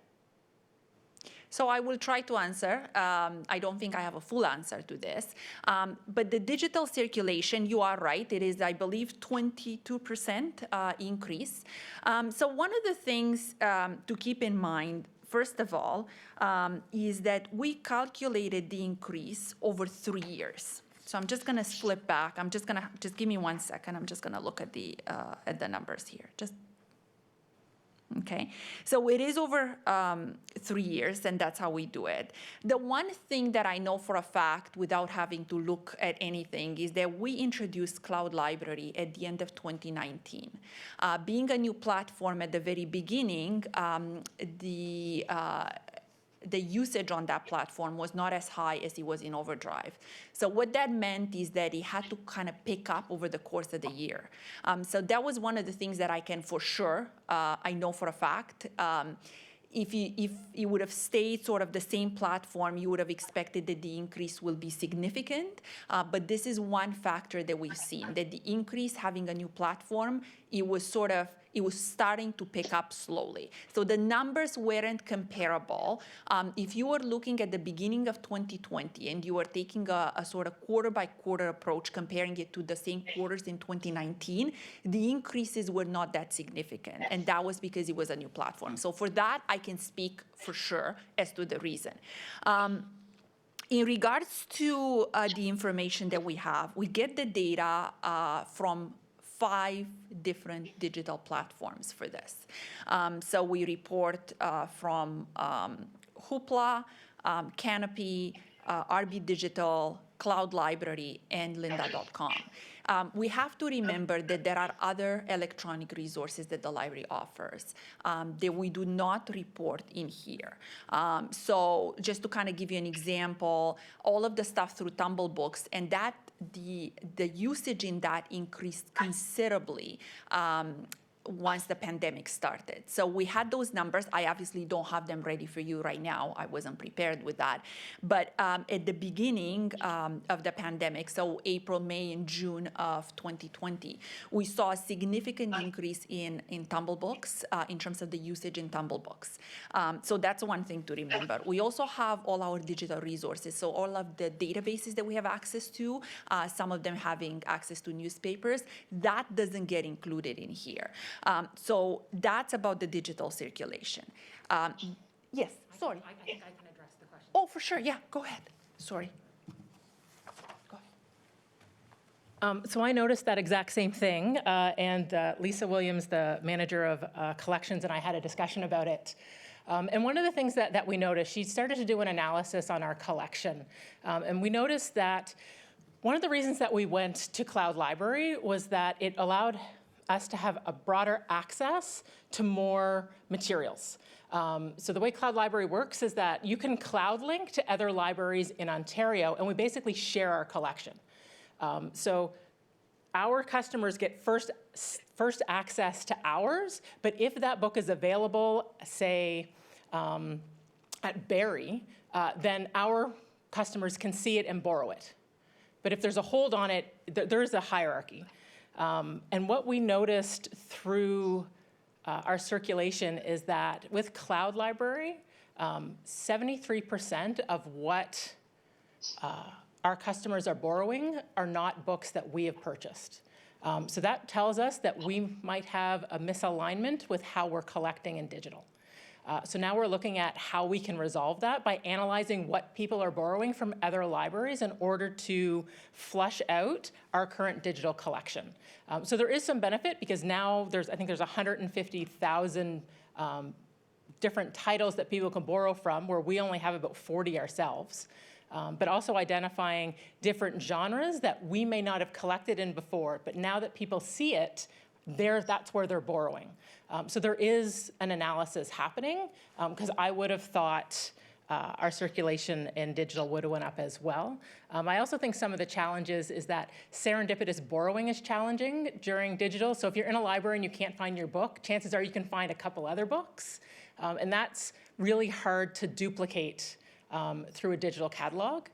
So I will try to answer. I don't think I have a full answer to this. But the digital circulation, you are right. It is, I believe, 22% increase. So one of the things to keep in mind, first of all, is that we calculated the increase over 3 years. So I'm just going to flip back. Just give me 1 second. I'm just going to look at the numbers here. Okay, so it is over 3 years, and that's how we do it. The one thing that I know for a fact, without having to look at anything, is that we introduced Cloud Library at the end of 2019. Being a new platform at the very beginning, the usage on that platform was not as high as it was in Overdrive. So what that meant is that it had to kind of pick up over the course of the year. So that was one of the things that I can for sure, I know for a fact. If it would have stayed sort of the same platform, you would have expected that the increase will be significant. But this is one factor that we've seen, that the increase having a new platform, it was starting to pick up slowly. So the numbers weren't comparable. If you were looking at the beginning of 2020 and you were taking a sort of quarter by quarter approach, comparing it to the same quarters in 2019, the increases were not that significant. And that was because it was a new platform. So for that, I can speak for sure as to the reason. In regards to the information that we have, we get the data from 5 different digital platforms for this. So we report from Hoopla, Canopy, RB Digital, Cloud Library, and lynda.com. We have to remember that there are other electronic resources that the library offers that we do not report in here. So just to kind of give you an example, all of the stuff through Tumblebooks, and that the usage in that increased considerably once the pandemic started. So we had those numbers. I obviously don't have them ready for you right now. I wasn't prepared with that. But at the beginning of the pandemic, so April, May, and June of 2020, we saw a significant increase in Tumblebooks in terms of the usage in Tumblebooks. So that's one thing to remember. We also have all our digital resources. So all of the databases that we have access to, some of them having access to newspapers, that doesn't get included in here. So that's about the digital circulation. Yes, sorry. I think I can address the question. Oh, for sure. Yeah, go ahead. Sorry. Go ahead. So I noticed that exact same thing, and Lisa Williams, the manager of collections, and I had a discussion about it. And one of the things that we noticed, she started to do an analysis on our collection. And we noticed that one of the reasons that we went to Cloud Library was that it allowed us to have a broader access to more materials. So the way Cloud Library works is that you can cloud link to other libraries in Ontario, and we basically share our collection. So our customers get first access to ours, but if that book is available, say, at Barrie, then our customers can see it and borrow it. But if there's a hold on it, there is a hierarchy. And what we noticed through our circulation is that with Cloud Library, 73% of what our customers are borrowing are not books that we have purchased. So that tells us that we might have a misalignment with how we're collecting in digital. So now we're looking at how we can resolve that by analyzing what people are borrowing from other libraries in order to flush out our current digital collection. So there is some benefit because now I think there's 150,000 different titles that people can borrow from, where we only have about 40 ourselves. But also identifying different genres that we may not have collected in before, but now that people see it, that's where they're borrowing. So there is an analysis happening, because I would have thought our circulation in digital would have went up as well. I also think some of the challenges is that serendipitous borrowing is challenging during digital. So if you're in a library and you can't find your book, chances are you can find a couple other books. And that's really hard to duplicate through a digital catalog.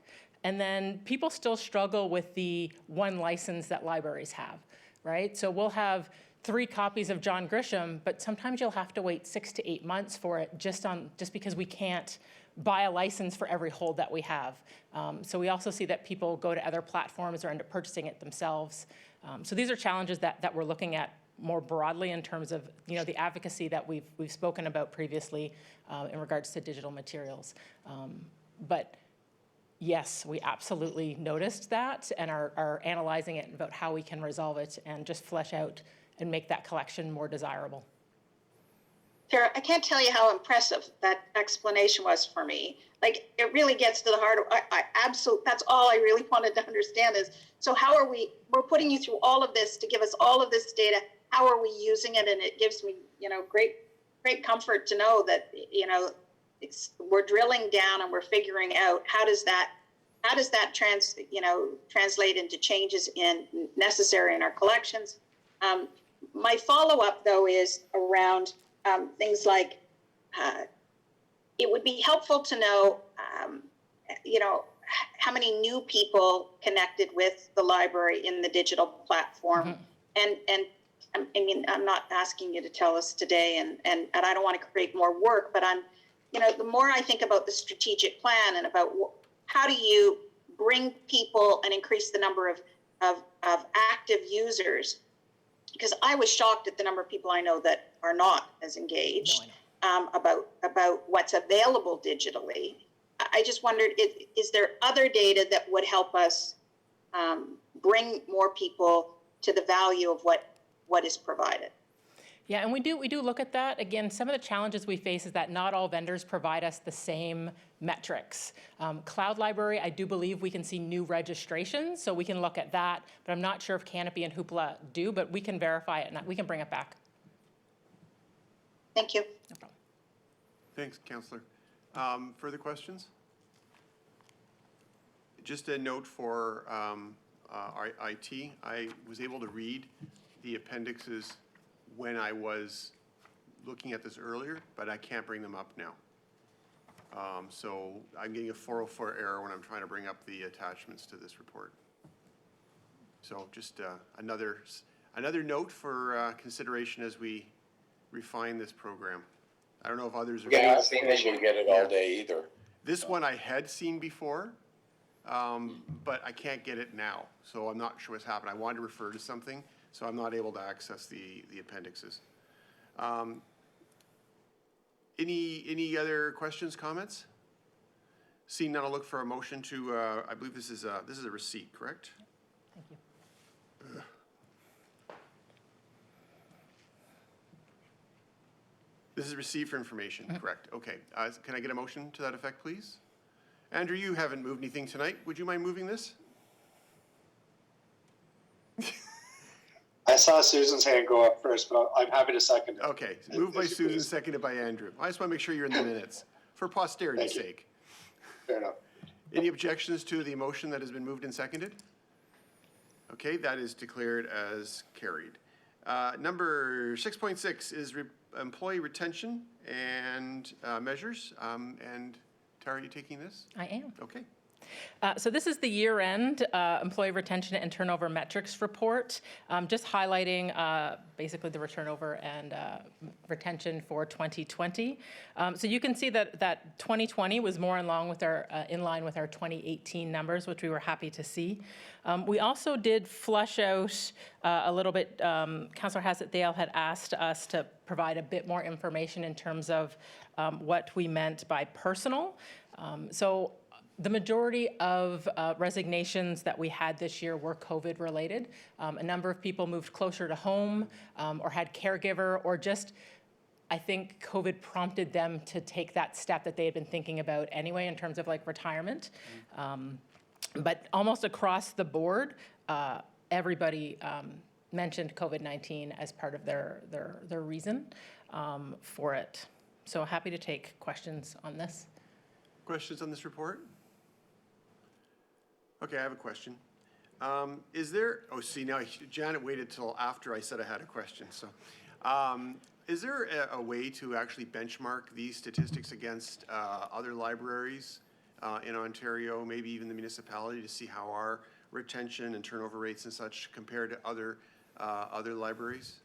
And then people still struggle with the one license that libraries have, right? So we'll have 3 copies of John Grisham, but sometimes you'll have to wait 6 to 8 months for it just because we can't buy a license for every hold that we have. So we also see that people go to other platforms or end up purchasing it themselves. So these are challenges that we're looking at more broadly in terms of the advocacy that we've spoken about previously in regards to digital materials. But yes, we absolutely noticed that and are analyzing it about how we can resolve it and just flesh out and make that collection more desirable. Tara, I can't tell you how impressive that explanation was for me. Like, it really gets to the heart of, that's all I really wanted to understand is, so how are we're putting you through all of this to give us all of this data. How are we using it? And it gives me, great comfort to know that, we're drilling down and we're figuring out how does that translate into changes necessary in our collections. My follow-up though is around things like it would be helpful to know, how many new people connected with the library in the digital platform. And I mean, I'm not asking you to tell us today, and I don't want to create more work, but the more I think about the strategic plan and about how do you bring people and increase the number of active users, because I was shocked at the number of people I know that are not as engaged about what's available digitally. I just wondered, is there other data that would help us bring more people to the value of what is provided? Yeah, and we do look at that. Again, some of the challenges we face is that not all vendors provide us the same metrics. Cloud Library, I do believe we can see new registrations, so we can look at that, but I'm not sure if Canopy and Hoopla do, but we can verify it and we can bring it back. Thank you. No problem. Thanks, Councillor. Further questions? Just a note for our IT. I was able to read the appendixes when I was looking at this earlier, but I can't bring them up now. So I'm getting a 404 error when I'm trying to bring up the attachments to this report. So just another note for consideration as we refine this program. I don't know if others are. Yeah, I think they should get it all day either. This one I had seen before, but I can't get it now. So I'm not sure what's happened. I wanted to refer to something, so I'm not able to access the appendixes. Any other questions, comments? Seeing none, I'll look for a motion to, I believe this is a receipt, correct? Thank you. This is received for information, correct? Okay. Can I get a motion to that effect, please? Andrew, you haven't moved anything tonight. Would you mind moving this? I saw Susan's hand go up first, but I'm happy to second it. Okay, moved by Susan, seconded by Andrew. I just want to make sure you're in the minutes, for posterity's sake. Fair enough. Any objections to the motion that has been moved and seconded? Okay, that is declared as carried. Number 6.6 is employee retention and measures. And Tara, are you taking this? I am. Okay. So this is the year-end employee retention and turnover metrics report, just highlighting basically the turnover and retention for 2020. So you can see that 2020 was more in line with our 2018 numbers, which we were happy to see. We also did flush out a little bit. Councillor Hassett-Dale had asked us to provide a bit more information in terms of what we meant by personal. So the majority of resignations that we had this year were COVID related. A number of people moved closer to home or had caregiver or just I think COVID prompted them to take that step that they had been thinking about anyway in terms of like retirement. But almost across the board, everybody mentioned COVID-19 as part of their reason for it. So happy to take questions on this. Questions on this report? Okay, I have a question. Is there, oh, see, now Janet waited till after I said I had a question, so. Is there a way to actually benchmark these statistics against other libraries in Ontario, maybe even the municipality, to see how our retention and turnover rates and such compare to other libraries?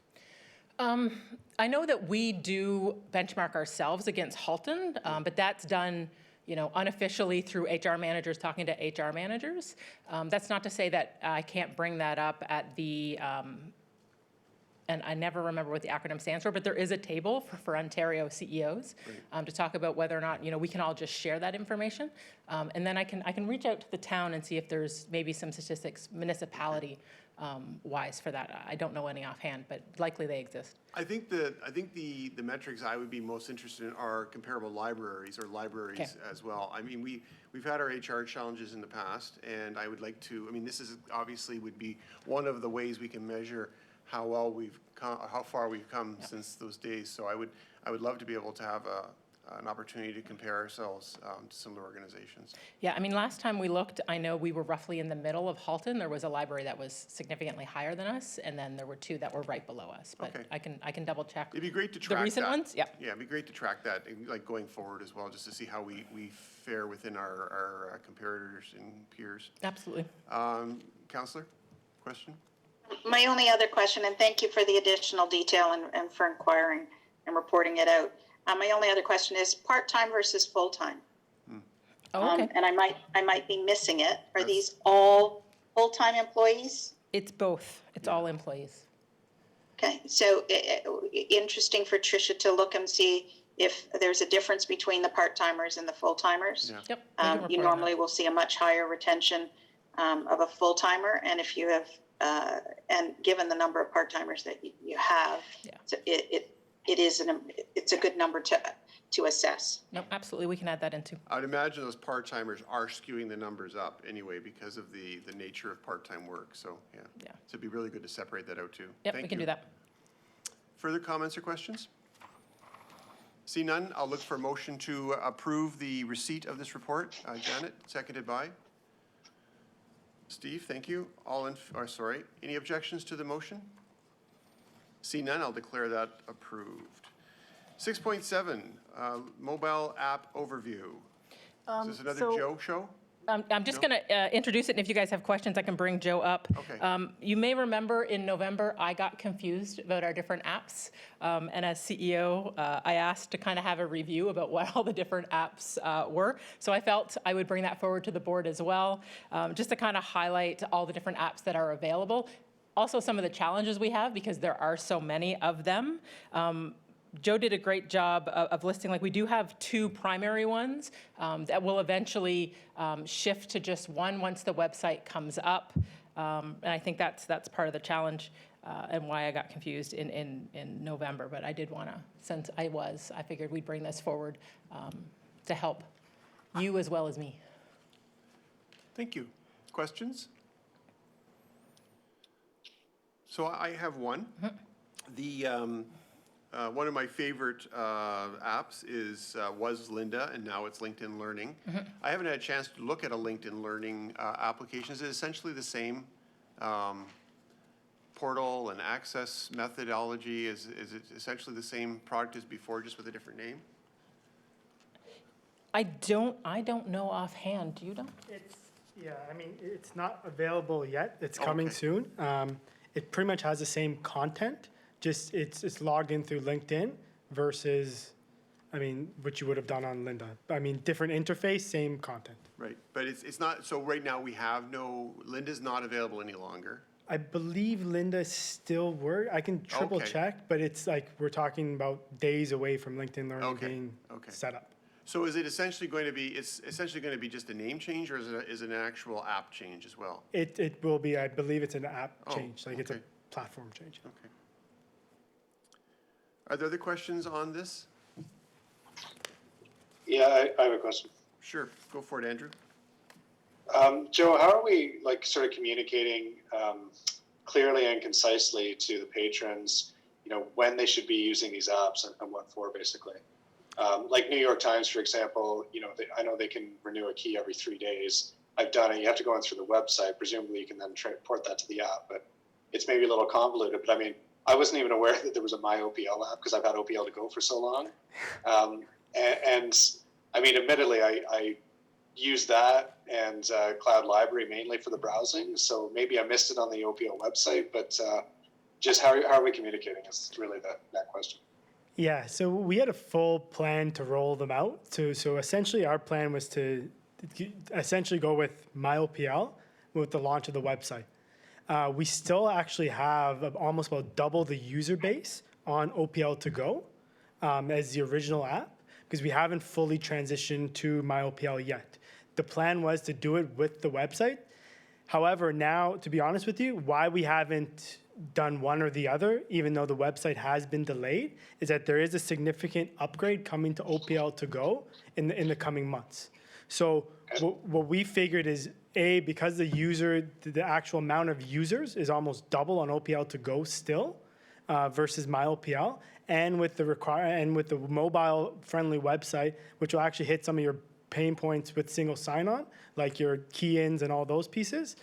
I know that we do benchmark ourselves against Halton, but that's done, unofficially through HR managers talking to HR managers. That's not to say that I can't bring that up at the, and I never remember what the acronym stands for, but there is a table for Ontario CEOs to talk about whether or not, we can all just share that information. And then I can reach out to the town and see if there's maybe some statistics municipality wise for that. I don't know any offhand, but likely they exist. I think the metrics I would be most interested in are comparable libraries or libraries as well. I mean, we've had our HR challenges in the past, and I would like to, I mean, this is obviously would be one of the ways we can measure how well we've come, how far we've come since those days. So I would love to be able to have an opportunity to compare ourselves to similar organizations. Yeah, I mean, last time we looked, I know we were roughly in the middle of Halton. There was a library that was significantly higher than us, and then there were two that were right below us. But I can double check. It'd be great to track the recent that. ones. Yeah. Yeah, it'd be great to track that, like going forward as well, just to see how we fare within our comparators and peers. Absolutely. Councillor, question? My only other question, and thank you for the additional detail and for inquiring and reporting it out. My only other question is part-time versus full-time. Oh, okay. And I might be missing it. Are these all full-time employees? It's both. It's all employees. Okay, so interesting for Tricia to look and see if there's a difference between the part-timers and the full-timers. Yeah. Yep. You normally will see a much higher retention of a full-timer, and if you have, and given the number of part-timers that you have, so it's a good number to assess. No, absolutely. We can add that in too. I'd imagine those part-timers are skewing the numbers up anyway because of the nature of part-time work. So, yeah. So it'd be really good to separate that out too. Yep, we can do that. Further comments or questions? See none, I'll look for a motion to approve the receipt of this report. Janet, seconded by? Steve, thank you. Any objections to the motion? See none, I'll declare that approved. 6.7, mobile app overview. Is this another Joe show? I'm just going to introduce it, and if you guys have questions, I can bring Joe up. Okay. You may remember in November, I got confused about our different apps. And as CEO, I asked to kind of have a review about what all the different apps were. So I felt I would bring that forward to the board as well, just to kind of highlight all the different apps that are available. Also, some of the challenges we have, because there are so many of them. Joe did a great job of listing, like we do have two primary ones that will eventually shift to just one once the website comes up. And I think that's part of the challenge and why I got confused in November. But I did want to, since I figured we'd bring this forward to help you as well as me. Thank you. Questions? So I have one. The one of my favorite apps was Lynda, and now it's LinkedIn Learning. I haven't had a chance to look at a LinkedIn Learning application. Is it essentially the same portal and access methodology? Is it essentially the same product as before, just with a different name? I don't know offhand. Do you know? It's not available yet. It's coming soon. It pretty much has the same content. Just it's logged in through LinkedIn versus, what you would have done on Lynda. Different interface, same content. Right, but it's not, so right now we have Lynda's not available any longer. I believe Lynda still works. I can triple check, but it's like we're talking about days away from LinkedIn Learning being set up. So is it essentially going to be, just a name change, or is it an actual app change as well? It will be, I believe it's an app change, it's a platform change. Okay. Are there other questions on this? Yeah, I have a question. Sure, go for it, Andrew. Joe, how are we like sort of communicating clearly and concisely to the patrons, when they should be using these apps and what for, basically? Like New York Times, for example, I know they can renew a key every 3 days. I've done it. You have to go in through the website. Presumably, you can then port that to the app, but it's maybe a little convoluted. But I mean, I wasn't even aware that there was a My OPL app because I've had OPL to go for so long. And I mean, admittedly, I use that and Cloud Library mainly for the browsing. So maybe I missed it on the OPL website, but just how are we communicating is really that question. Yeah, so we had a full plan to roll them out. So essentially our plan was to essentially go with MyOPL with the launch of the website. We still actually have almost about double the user base on OPL to go as the original app because we haven't fully transitioned to MyOPL yet. The plan was to do it with the website. However, now, to be honest with you, why we haven't done one or the other, even though the website has been delayed, is that there is a significant upgrade coming to OPL to go in the coming months. So what we figured is, A, because the actual amount of users is almost double on OPL to go still versus MyOPL, and with the mobile-friendly website, which will actually hit some of your pain points with single sign-on, like your key-ins and all those pieces.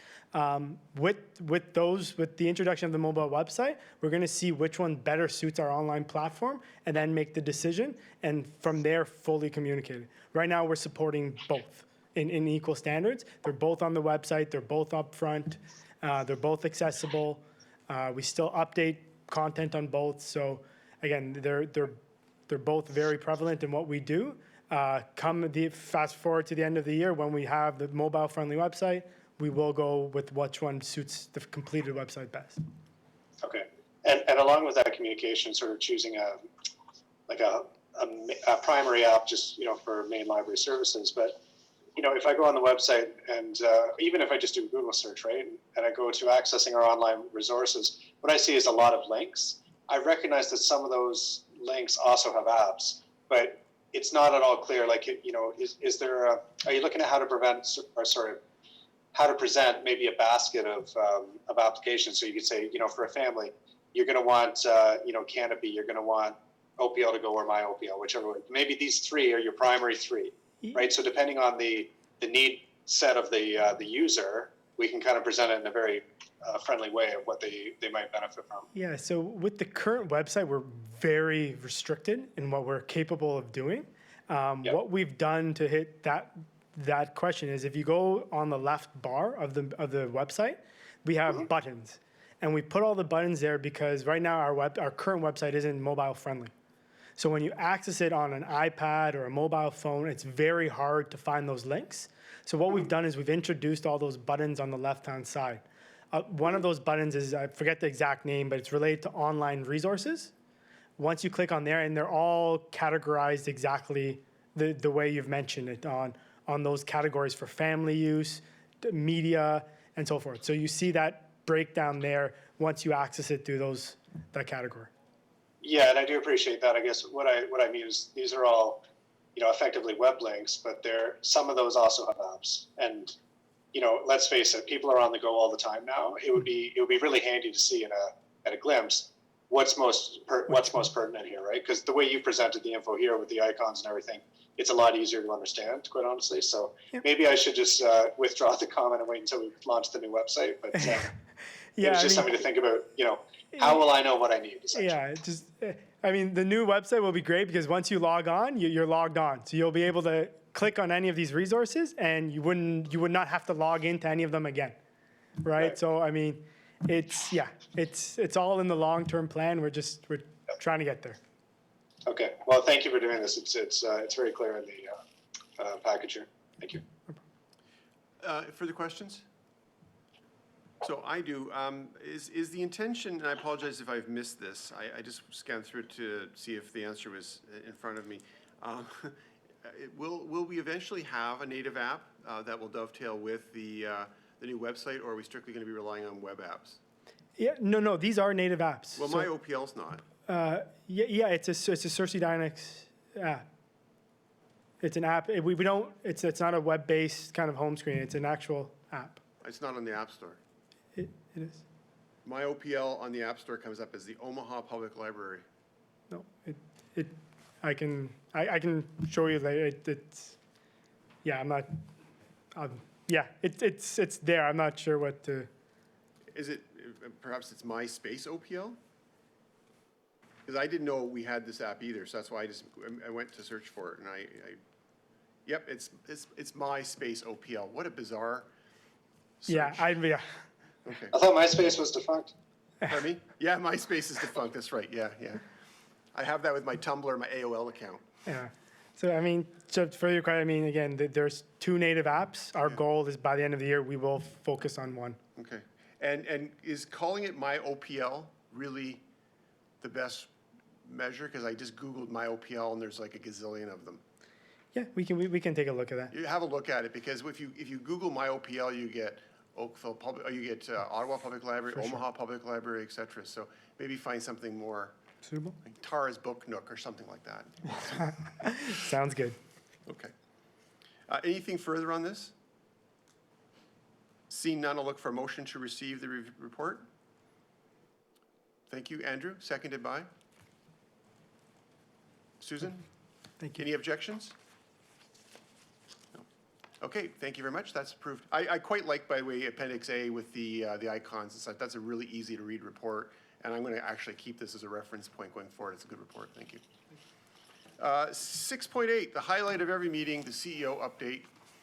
With the introduction of the mobile website, we're going to see which one better suits our online platform and then make the decision, and from there, fully communicate it. Right now, we're supporting both in equal standards. They're both on the website. They're both upfront. They're both accessible. We still update content on both. So again, they're both very prevalent in what we do. Fast forward to the end of the year when we have the mobile-friendly website, we will go with which one suits the completed website best. Okay, and along with that communication, sort of choosing a primary app just for main library services. But if I go on the website and even if I just do a Google search, right, and I go to accessing our online resources, what I see is a lot of links. I recognize that some of those links also have apps, but it's not at all clear. Like, is there are you looking at how to present maybe a basket of applications? So you could say, for a family, you're going to want, Canopy, you're going to want OPL to go or MyOPL, whichever way. Maybe these three are your primary three, right? So depending on the need set of the user, we can kind of present it in a very friendly way of what they might benefit from. Yeah, so with the current website, we're very restricted in what we're capable of doing. What we've done to hit that question is if you go on the left bar of the website, we have buttons. And we put all the buttons there because right now our current website isn't mobile friendly. So when you access it on an iPad or a mobile phone, it's very hard to find those links. So what we've done is we've introduced all those buttons on the left-hand side. One of those buttons is, I forget the exact name, but it's related to online resources. Once you click on there, and they're all categorized exactly the way you've mentioned it on those categories for family use, media, and so forth. So you see that breakdown there once you access it through that category. Yeah, and I do appreciate that. I guess what I mean is these are all, effectively web links, but some of those also have apps. And, let's face it, people are on the go all the time now. It would be really handy to see at a glimpse what's most pertinent here, right? Because the way you presented the info here with the icons and everything, it's a lot easier to understand, quite honestly. So maybe I should just withdraw the comment and wait until we launch the new website. But it was just something to think about. How will I know what I need? Yeah, the new website will be great because once you log on, you're logged on. So you'll be able to click on any of these resources, and you would not have to log into any of them again, right? So it's all in the long-term plan. We're trying to get there. Okay. Well, thank you for doing this. It's very clear in the package here. Thank you. Further questions? So I do. Is the intention, and I apologize if I've missed this, I just scanned through it to see if the answer was in front of me. Will we eventually have a native app that will dovetail with the new website, or are we strictly going to be relying on web apps? Yeah, no, these are native apps. Well, So, my OPL's not. yeah, it's a Cersei Dynamics app. It's an app. We don't. It's not a web-based kind of home screen. It's an actual app. It's not on the App Store. It is. My OPL on the App Store comes up as the Omaha Public Library. No, I can show you later. It's yeah. I'm not. Yeah, it's there. I'm not sure what to. Is it, perhaps it's MySpace OPL? Because I didn't know we had this app either, so that's why I went to search for it, and yep, it's MySpace OPL. What a bizarre search. Yeah, Okay. I thought MySpace was defunct. Pardon me? Yeah, MySpace is defunct, that's right, yeah. I have that with my Tumblr, my AOL account. Yeah. So, I mean, just for your credit, I mean, again, there's 2 native apps. Our goal is by the end of the year, we will focus on one. Okay. And is calling it My OPL really the best measure? Because I just Googled My OPL and there's like a gazillion of them. Yeah, we can take a look at that. You have a look at it, because if you Google My OPL, you get Oakville Public, or you get Ottawa Public Library, Omaha Public Library, et cetera. So maybe find something more, Suitable? like Tara's Book Nook or something like that. Sounds good. Okay. Anything further on this? Seeing none, I'll look for a motion to receive the report. Thank you, Andrew. Seconded by? Susan? Thank you. Any objections? No. Okay, thank you very much. That's approved. I quite like, by the way, Appendix A with the icons and stuff. That's a really easy to read report, and I'm going to actually keep this as a reference point going forward. It's a good report. Thank you. 6.8, the highlight of every meeting, the CEO update,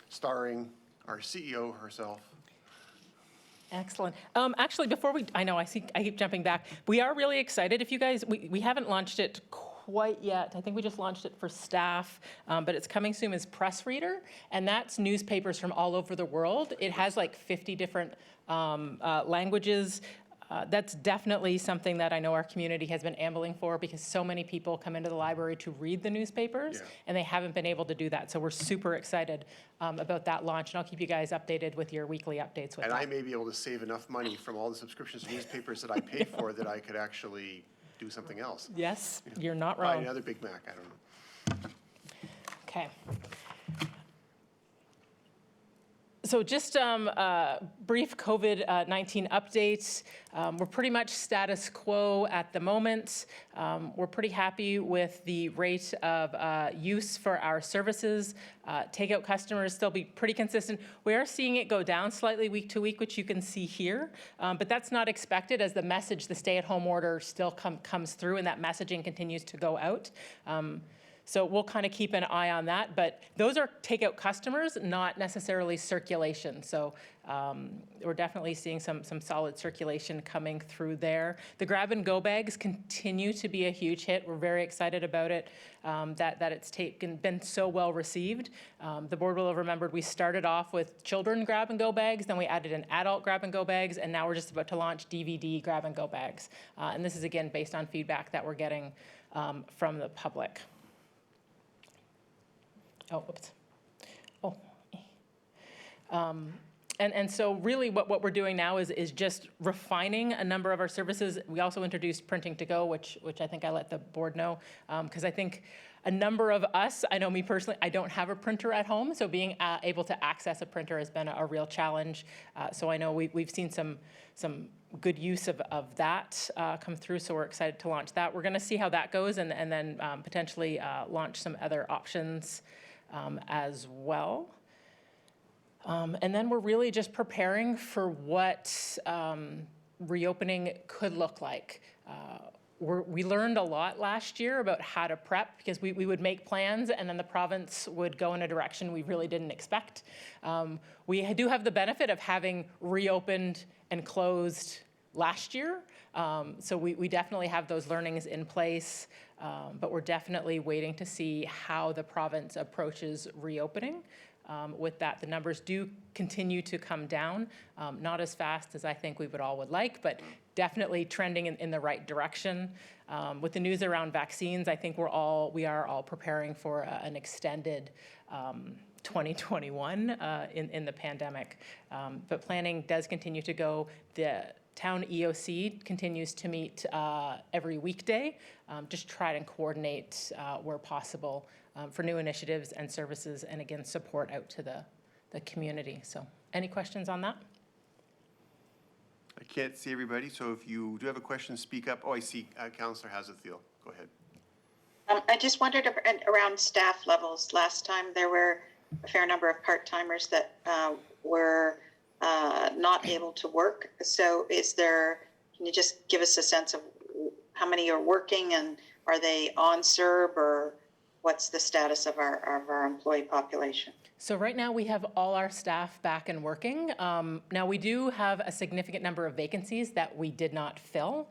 starring our CEO herself. Excellent. Actually, before I keep jumping back. We are really excited. If you guys, we haven't launched it quite yet. I think we just launched it for staff, but it's coming soon as Press Reader, and that's newspapers from all over the world. It has like 50 different languages. That's definitely something that I know our community has been ambling for, because so many people come into the library to read the newspapers, and they haven't been able to do that. So we're super excited about that launch, and I'll keep you guys updated with your weekly updates with And that. I may be able to save enough money from all the subscriptions to newspapers that I pay for that I could actually do something else. Yes, you're not Buy wrong. another Big Mac, I don't know. Okay. So just brief COVID-19 updates. We're pretty much status quo at the moment. We're pretty happy with the rate of use for our services. Takeout customers still be pretty consistent. We are seeing it go down slightly week to week, which you can see here, but that's not expected, as the message, the stay-at-home order still comes through, and that messaging continues to go out. So we'll kind of keep an eye on that, but those are takeout customers, not necessarily circulation. So we're definitely seeing some solid circulation coming through there. The grab-and-go bags continue to be a huge hit. We're very excited about it, that it's been so well received. The board will have remembered we started off with children grab-and-go bags, then we added an adult grab-and-go bags, and now we're just about to launch DVD grab-and-go bags. And this is, again, based on feedback that we're getting from the public. Oh, oops. Oh. And so really what we're doing now is just refining a number of our services. We also introduced printing to go, which I think I let the board know, because I think a number of us, I know me personally, I don't have a printer at home, so being able to access a printer has been a real challenge. So I know we've seen some good use of that come through, so we're excited to launch that. We're gonna see how that goes, and then potentially launch some other options as well. And then we're really just preparing for what reopening could look like. We learned a lot last year about how to prep, because we would make plans and then the province would go in a direction we really didn't expect. We do have the benefit of having reopened and closed last year. So we definitely have those learnings in place, but we're definitely waiting to see how the province approaches reopening. With that, the numbers do continue to come down, not as fast as I think we would like, but definitely trending in the right direction. With the news around vaccines, I think we are all preparing for an extended 2021 in the pandemic. But planning does continue to go. town EOC continues to meet every weekday, just try and coordinate where possible for new initiatives and services, and again, support out to the community. So any questions on that? I can't see everybody, so if you do have a question, speak up. Oh, I see Councillor Hazethiel. Go ahead. I just wondered around staff levels. Last time there were a fair number of part-timers that were not able to work. So can you just give us a sense of how many are working, and are they on CERB, or what's the status of our employee population? So right now we have all our staff back and working. Now we do have a significant number of vacancies that we did not fill,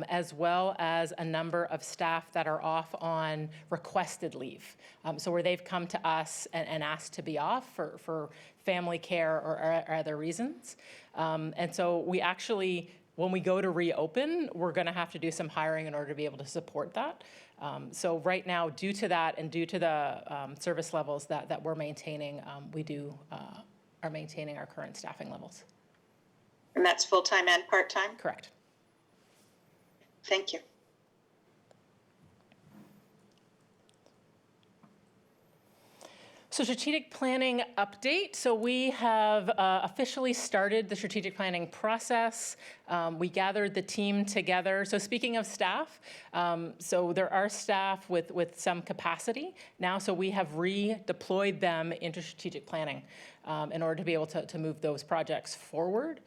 as well as a number of staff that are off on requested leave. So where they've come to us and asked to be off for family care or other reasons. And so we actually, when we go to reopen, we're going to have to do some hiring in order to be able to support that. So right now, due to that and due to the service levels that we're maintaining, we are maintaining our current staffing levels. And that's full-time and part-time? Correct. Thank you. So strategic planning update. So we have officially started the strategic planning process. We gathered the team together. So speaking of staff, so there are staff with some capacity now. So we have redeployed them into strategic planning in order to be able to move those projects forward.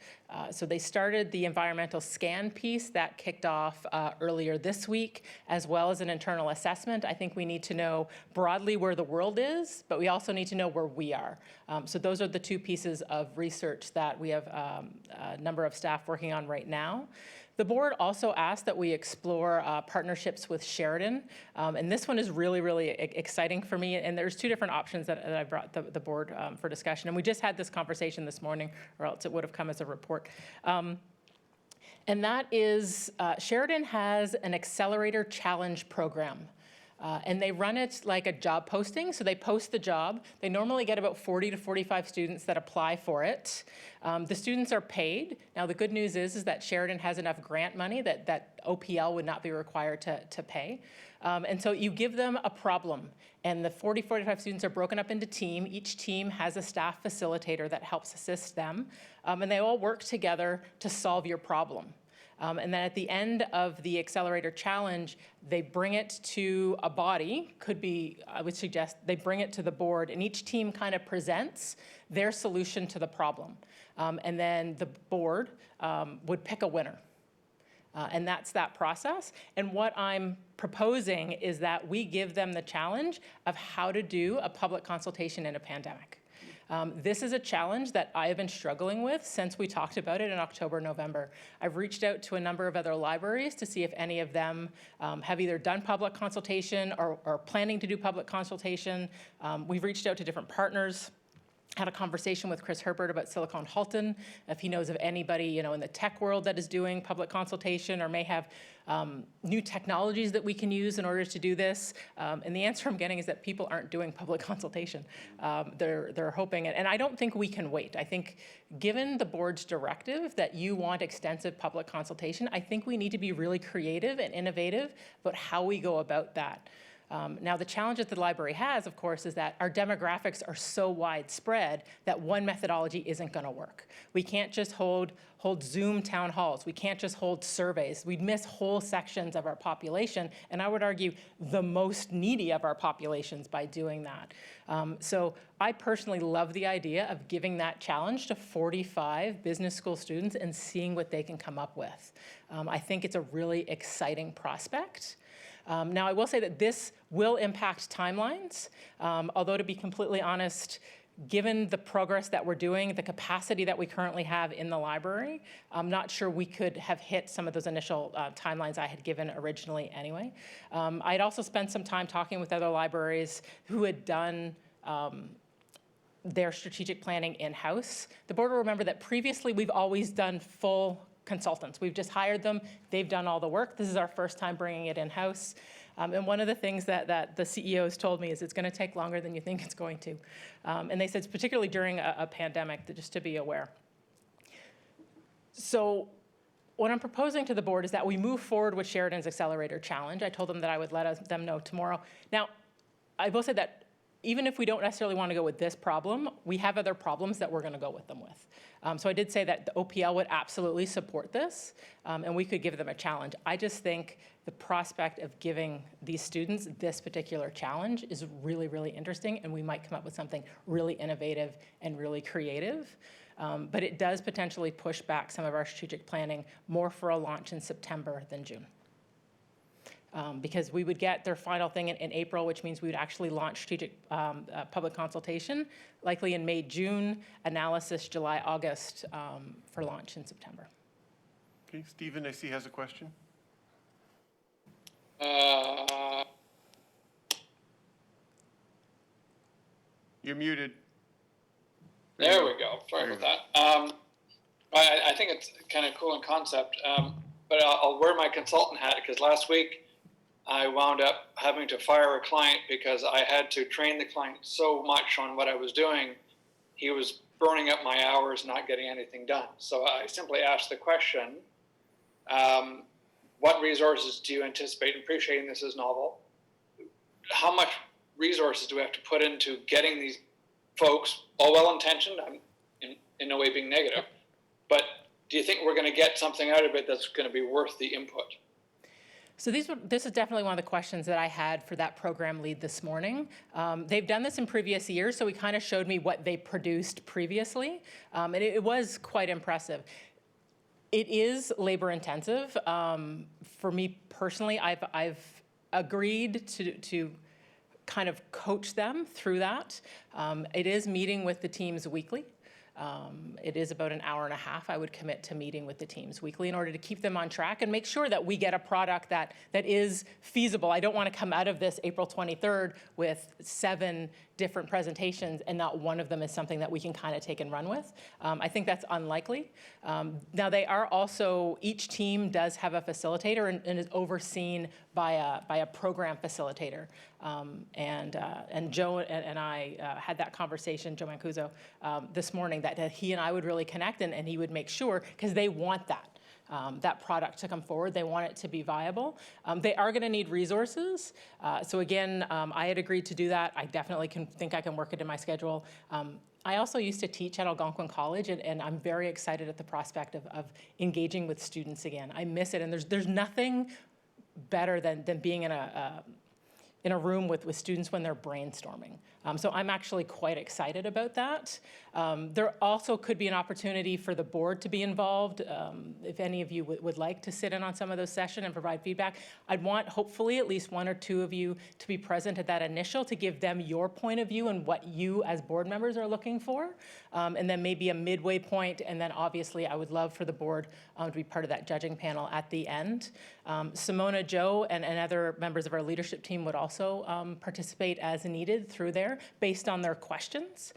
So they started the environmental scan piece that kicked off earlier this week, as well as an internal assessment. I think we need to know broadly where the world is, but we also need to know where we are. So those are the two pieces of research that we have a number of staff working on right now. The board also asked that we explore partnerships with Sheridan. And this one is really, really exciting for me. And there's two different options that I brought the board for discussion. And we just had this conversation this morning, or else it would have come as a report. And that is, Sheridan has an accelerator challenge program. And they run it like a job posting. So they post the job. They normally get about 40 to 45 students that apply for it. The students are paid. Now, the good news is that Sheridan has enough grant money that OPL would not be required to pay. And so you give them a problem. And the 40, 45 students are broken up into team. Each team has a staff facilitator that helps assist them. And they all work together to solve your problem. And then at the end of the Accelerator Challenge, they bring it to a body, could be, I would suggest, they bring it to the board, and each team kind of presents their solution to the problem. And then the board would pick a winner. And that's that process. And what I'm proposing is that we give them the challenge of how to do a public consultation in a pandemic. This is a challenge that I have been struggling with since we talked about it in October, November. I've reached out to a number of other libraries to see if any of them have either done public consultation or are planning to do public consultation. We've reached out to different partners. Had a conversation with Chris Herbert about Silicon Halton, if he knows of anybody, in the tech world that is doing public consultation or may have new technologies that we can use in order to do this. And the answer I'm getting is that people aren't doing public consultation. They're hoping, and I don't think we can wait. I think given the board's directive that you want extensive public consultation, I think we need to be really creative and innovative about how we go about that. Now, the challenge that the library has, of course, is that our demographics are so widespread that one methodology isn't going to work. We can't just hold Zoom town halls. We can't just hold surveys. We'd miss whole sections of our population, and I would argue the most needy of our populations by doing that. So I personally love the idea of giving that challenge to 45 business school students and seeing what they can come up with. I think it's a really exciting prospect. Now, I will say that this will impact timelines, although to be completely honest, given the progress that we're doing, the capacity that we currently have in the library, I'm not sure we could have hit some of those initial timelines I had given originally anyway. I'd also spent some time talking with other libraries who had done their strategic planning in-house. The board will remember that previously we've always done full consultants. We've just hired them. They've done all the work. This is our first time bringing it in-house. And one of the things that the CEOs told me is it's going to take longer than you think it's going to. And they said, particularly during a pandemic, just to be aware. So what I'm proposing to the board is that we move forward with Sheridan's Accelerator Challenge. I told them that I would let them know tomorrow. Now, I will say that even if we don't necessarily want to go with this problem, we have other problems that we're going to go with them with. So I did say that the OPL would absolutely support this, and we could give them a challenge. I just think the prospect of giving these students this particular challenge is really, really interesting, and we might come up with something really innovative and really creative. But it does potentially push back some of our strategic planning more for a launch in September than June. Because we would get their final thing in April, which means we would actually launch strategic public consultation, likely in May, June, analysis July, August, for launch in September. Okay, Stephen, I see has a question. You're muted. There we go. Sorry about that. I think it's kind of cool in concept, but I'll wear my consultant hat because last week I wound up having to fire a client because I had to train the client so much on what I was doing. He was burning up my hours, not getting anything done. So I simply asked the question, what resources do you anticipate, appreciating this is novel, how much resources do we have to put into getting these folks, all well-intentioned, I'm in no way being negative, but do you think we're going to get something out of it that's going to be worth the input? So this is definitely one of the questions that I had for that program lead this morning. They've done this in previous years, so he kind of showed me what they produced previously, and it was quite impressive. It is labor intensive. For me personally, I've agreed to kind of coach them through that. It is meeting with the teams weekly. It is about an hour and a half I would commit to meeting with the teams weekly in order to keep them on track and make sure that we get a product that is feasible. I don't want to come out of this April 23rd with 7 different presentations and not one of them is something that we can kind of take and run with. I think that's unlikely. Now they are also, each team does have a facilitator and is overseen by a program facilitator. And Joe and I had that conversation, Joe Mancuso, this morning, that he and I would really connect and he would make sure, because they want that product to come forward. They want it to be viable. They are going to need resources. So again, I had agreed to do that. I definitely think I can work it in my schedule. I also used to teach at Algonquin College, and I'm very excited at the prospect of engaging with students again. I miss it, and there's nothing better than being in a room with students when they're brainstorming. So I'm actually quite excited about that. There also could be an opportunity for the board to be involved. If any of you would like to sit in on some of those sessions and provide feedback, I'd want hopefully at least 1 or 2 of you to be present at that initial to give them your point of view and what you as board members are looking for. And then maybe a midway point, and then obviously I would love for the board to be part of that judging panel at the end. Simona, Joe, and other members of our leadership team would also participate as needed through there based on their questions.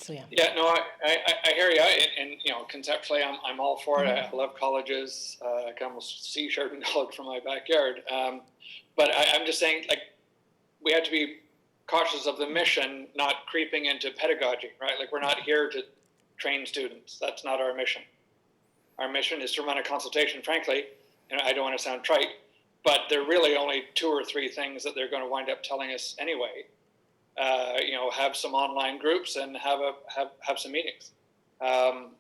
So yeah. Yeah, no, I hear you, and you know, conceptually, I'm all for it. I love colleges. I can almost see Sheridan College from my backyard. But I'm just saying, like, we have to be cautious of the mission, not creeping into pedagogy, right? Like, we're not here to train students. That's not our mission. Our mission is to run a consultation, frankly, and I don't want to sound trite, but there are really only 2 or 3 things that they're going to wind up telling us anyway. You know, have some online groups and have some meetings. I'm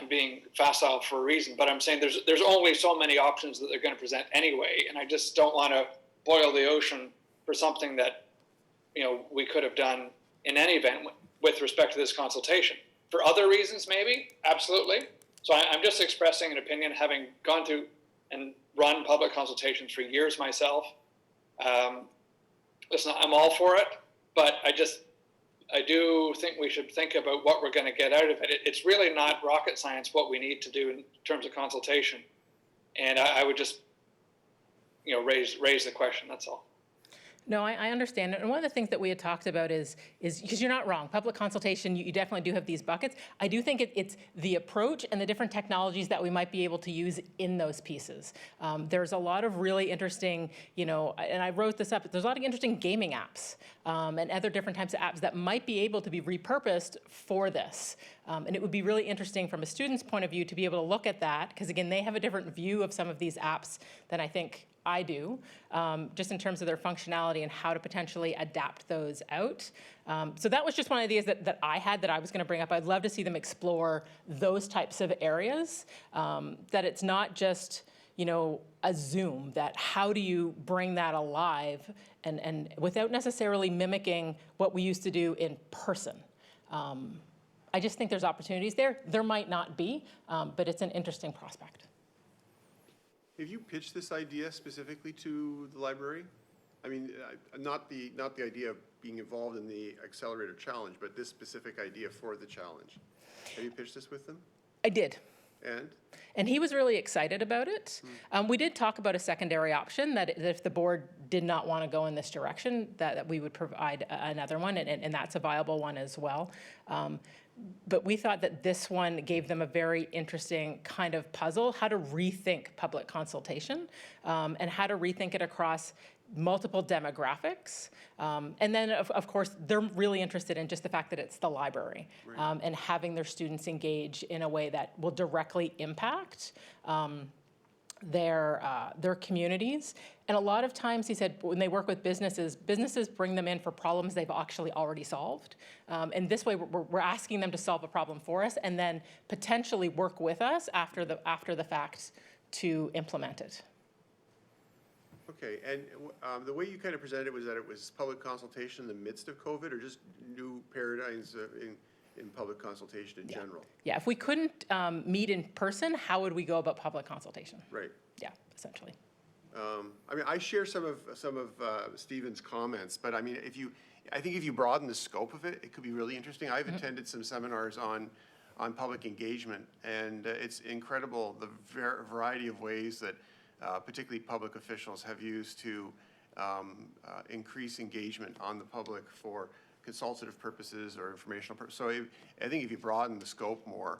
being facile for a reason, but I'm saying there's only so many options that they're going to present anyway, and I just don't want to boil the ocean for something that, you know, we could have done in any event with respect to this consultation. For other reasons, maybe, absolutely. So I'm just expressing an opinion, having gone through and run public consultations for years myself. Listen, I'm all for it, but I do think we should think about what we're going to get out of it. It's really not rocket science what we need to do in terms of consultation. And I would just, you know, raise the question, that's all. No, I understand. And one of the things that we had talked about is because you're not wrong, public consultation, you definitely do have these buckets. I do think it's the approach and the different technologies that we might be able to use in those pieces. There's a lot of really interesting, and I wrote this up, there's a lot of interesting gaming apps and other different types of apps that might be able to be repurposed for this. And it would be really interesting from a student's point of view to be able to look at that, because again, they have a different view of some of these apps than I think I do, just in terms of their functionality and how to potentially adapt those out. So that was just one of the ideas that I had that I was going to bring up. I'd love to see them explore those types of areas, that it's not just, a Zoom, that how do you bring that alive and without necessarily mimicking what we used to do in person. I just think there's opportunities there. There might not be, but it's an interesting prospect. Have you pitched this idea specifically to the library? I mean, not the idea of being involved in the Accelerator Challenge, but this specific idea for the challenge. Have you pitched this with them? I did. And he was really excited about it. We did talk about a secondary option, that if the board did not want to go in this direction, that we would provide another one, and that's a viable one as well. But we thought that this one gave them a very interesting kind of puzzle, how to rethink public consultation, and how to rethink it across multiple demographics. And then, of course, they're really interested in just the fact that it's the library, and having their students engage in a way that will directly impact their communities. And a lot of times, he said, when they work with businesses bring them in for problems they've actually already solved. And this way, we're asking them to solve a problem for us and then potentially work with us after the fact to implement it. okay, and the way you kind of presented it was that it was public consultation in the midst of COVID, or just new paradigms in public consultation in general? Yeah, if we couldn't meet in person, how would we go about public consultation? Right. Yeah, essentially. I mean, I share some of Stephen's comments, but I mean, I think if you broaden the scope of it, it could be really interesting. I've attended some seminars on public engagement, and it's incredible the variety of ways that particularly public officials have used to increase engagement on the public for consultative purposes or informational purposes. So I think if you broaden the scope more,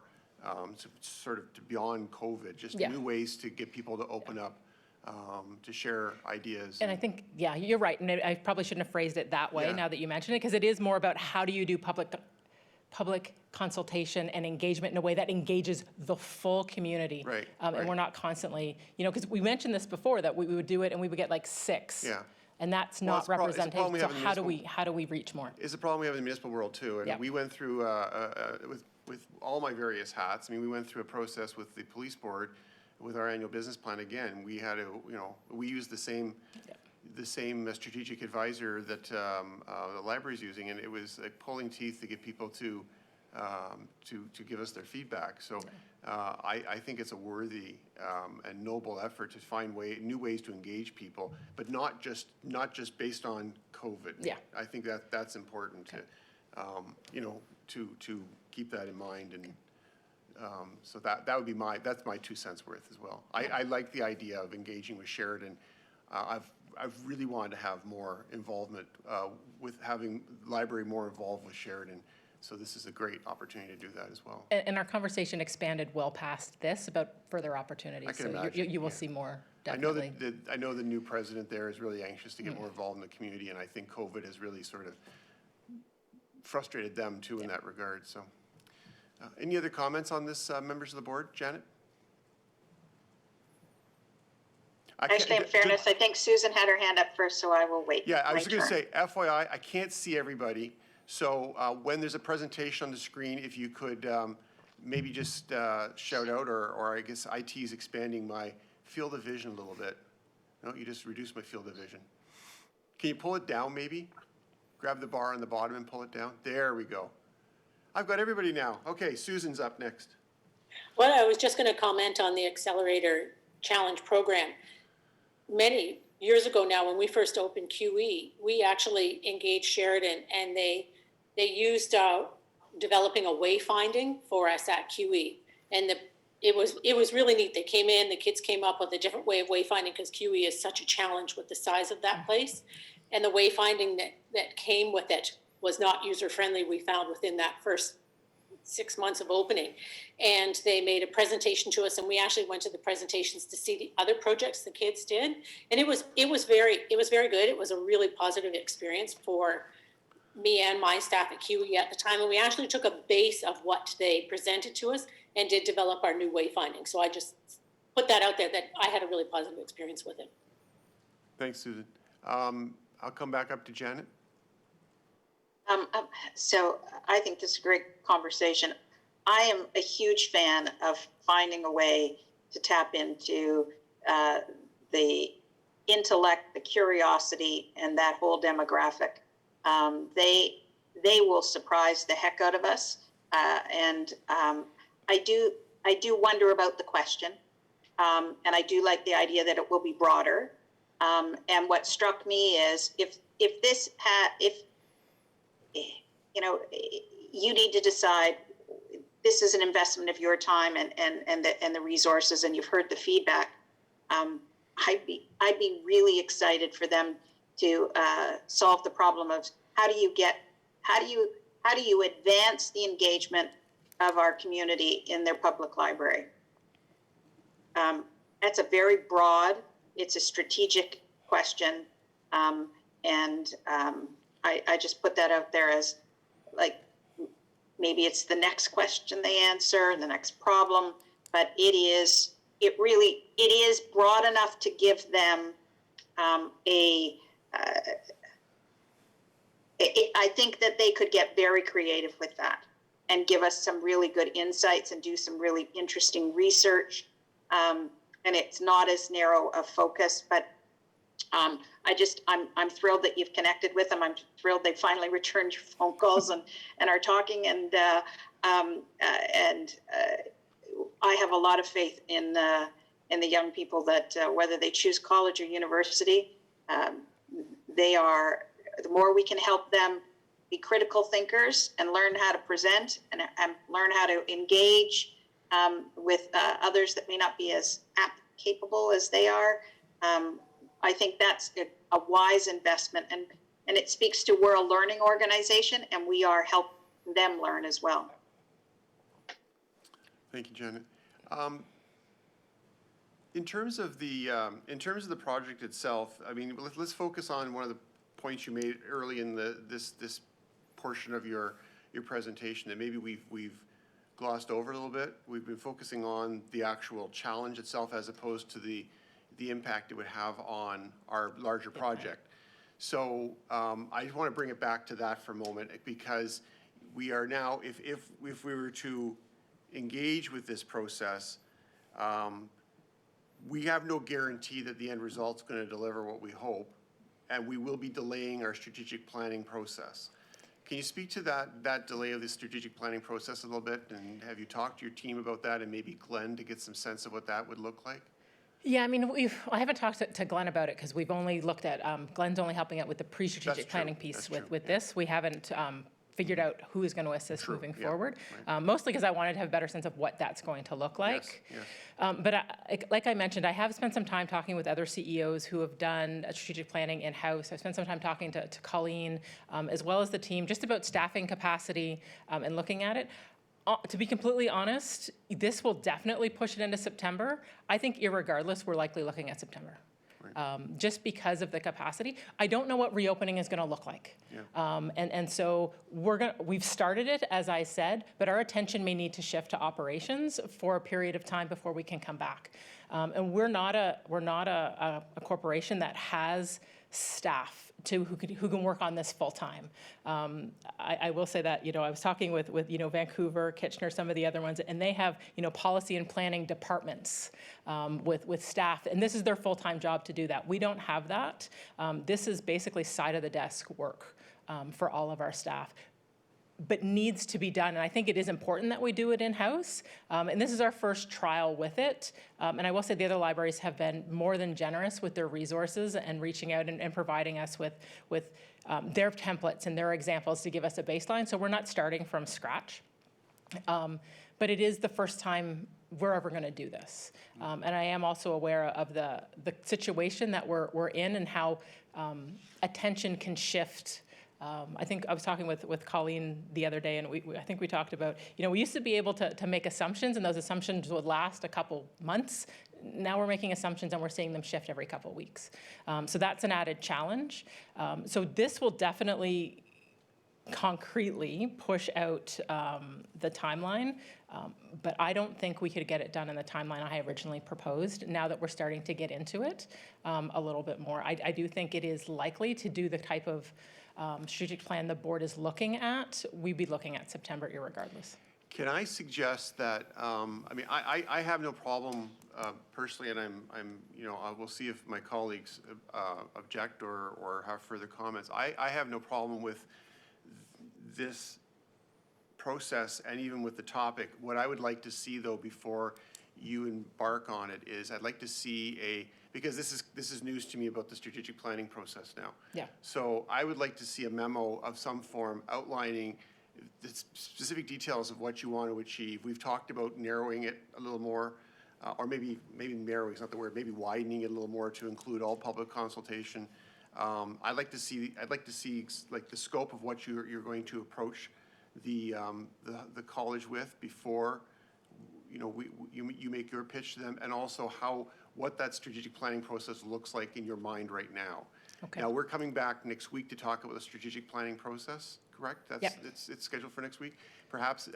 sort of to beyond COVID, just new ways to get people to open up, to share ideas. And I think, yeah, you're right. And I probably shouldn't have phrased it that way now that you mention it, because it is more about how do you do public consultation and engagement in a way that engages the full community. Right, And we're not constantly, because we mentioned this before, that we would do it and we would get like 6. Yeah. And that's Well, not it's a problem representative. we So have in the how do we reach more? It's a problem we have in the municipal world too. And Yeah. we went through, with all my various hats, I mean, we went through a process with the police board, with our annual business plan again. We had to, we used the same strategic advisor that the library's using, and it was like pulling teeth to get people to give us their feedback. So I think it's a worthy and noble effort to find new ways to engage people, but not just based on COVID. Yeah. I think that's important to keep that in mind, and so that would be that's my 2 cents worth as well. I like the idea of engaging with Sheridan. I've really wanted to have more involvement with having library more involved with Sheridan. So this is a great opportunity to do that as well. And our conversation expanded well past this about further opportunities. I can so imagine, you will see more, I know definitely. I know the new president there is really anxious to get more involved in the community, and I think COVID has really sort of frustrated them too in that regard. So, any other comments on this, members of the board? Janet? Actually, in fairness, I think Susan had her hand up first, so I will wait. Yeah, I was my going to turn. say, FYI, I can't see everybody. So when there's a presentation on the screen, if you could maybe just shout out, or I guess IT is expanding my field of vision a little bit. No, you just reduced my field of vision. Can you pull it down maybe? Grab the bar on the bottom and pull it down. There we go. I've got everybody now. Okay, Susan's up next. Well, I was just going to comment on the Accelerator Challenge program. Many years ago now, when we first opened QE, we actually engaged Sheridan, and they used developing a wayfinding for us at QE. And it was really neat. They came in, the kids came up with a different way of wayfinding, because QE is such a challenge with the size of that place. And the wayfinding that came with it was not user-friendly, we found within that first 6 months of opening. And they made a presentation to us, and we actually went to the presentations to see the other projects the kids did. And it was very good. It was a really positive experience for me and my staff at QE at the time. And we actually took a base of what they presented to us and did develop our new wayfinding. So I just put that out there that I had a really positive experience with it. Thanks, Susan. I'll come back up to Janet. So I think this is a great conversation. I am a huge fan of finding a way to tap into the intellect, the curiosity, and that whole demographic. They will surprise the heck out of us, and I do wonder about the question, and I do like the idea that it will be broader. And what struck me is if you need to decide this is an investment of your time and the resources, and you've heard the feedback. I'd be really excited for them to solve the problem of how do you advance the engagement of our community in their public library. That's a very broad. It's a strategic question, and I just put that out there as like maybe it's the next question they answer, the next problem, but it is broad enough to give them I think that they could get very creative with that and give us some really good insights and do some really interesting research. And it's not as narrow a focus, but I'm thrilled that you've connected with them. I'm thrilled they finally returned your phone calls and are talking. And I have a lot of faith in the young people that whether they choose college or university, the more we can help them be critical thinkers and learn how to present and learn how to engage with others that may not be as capable as they are. I think that's a wise investment, and it speaks to we're a learning organization, and we are helping them learn as well. Thank you, Janet. In terms of the project itself, I mean, let's focus on one of the points you made early in this portion of your presentation that maybe we've glossed over a little bit. We've been focusing on the actual challenge itself as opposed to the impact it would have on our larger project. So I just want to bring it back to that for a moment, because we are now, if we were to engage with this process, we have no guarantee that the end result's going to deliver what we hope, and we will be delaying our strategic planning process. Can you speak to that delay of the strategic planning process a little bit, and have you talked to your team about that, and maybe Glenn to get some sense of what that would look like? Yeah, I mean, I haven't talked to Glenn about it because we've only looked at, Glenn's only helping out with the pre-strategic planning piece with this. We haven't figured out who is going to assist moving forward, mostly because I wanted to have a better sense of what that's going to look like. Yes. But like I mentioned, I have spent some time talking with other CEOs who have done strategic planning in-house. I've spent some time talking to Colleen, as well as the team, just about staffing capacity and looking at it. To be completely honest, this will definitely push it into September. I think irregardless, we're likely looking at September. Right. Just because of the capacity. I don't know what reopening is going to look like. Yeah. And so we've started it, as I said, but our attention may need to shift to operations for a period of time before we can come back. And we're not a corporation that has staff who can work on this full time. I will say that, I was talking with Vancouver, Kitchener, some of the other ones, and they have, policy and planning departments with staff, and this is their full-time job to do that. We don't have that. This is basically side of the desk work for all of our staff, but needs to be done. And I think it is important that we do it in-house. And this is our first trial with it. And I will say the other libraries have been more than generous with their resources and reaching out and providing us with their templates and their examples to give us a baseline. So we're not starting from scratch. But it is the first time we're ever going to do this. And I am also aware of the situation that we're in and how attention can shift. I think I was talking with Colleen the other day, and I think we talked about, we used to be able to make assumptions, and those assumptions would last a couple months. Now we're making assumptions, and we're seeing them shift every couple weeks. So that's an added challenge. So this will definitely concretely push out the timeline, but I don't think we could get it done in the timeline I originally proposed, now that we're starting to get into it a little bit more. I do think it is likely to do the type of strategic plan the board is looking at. We'd be looking at September irregardless. Can I suggest that, I have no problem personally, and I will see if my colleagues object or have further comments. I have no problem with this process and even with the topic. What I would like to see, though, before you embark on it is I'd like to see because this is news to me about the strategic planning process now. Yeah. So I would like to see a memo of some form outlining the specific details of what you want to achieve. We've talked about narrowing it a little more, or maybe narrowing is not the word, maybe widening it a little more to include all public consultation. I'd like to see like the scope of what you're going to approach the college with before you make your pitch to them, and also what that strategic planning process looks like in your mind right now. Okay. Now we're coming back next week to talk about the strategic planning process. Correct? Yep. It's scheduled for next week. Perhaps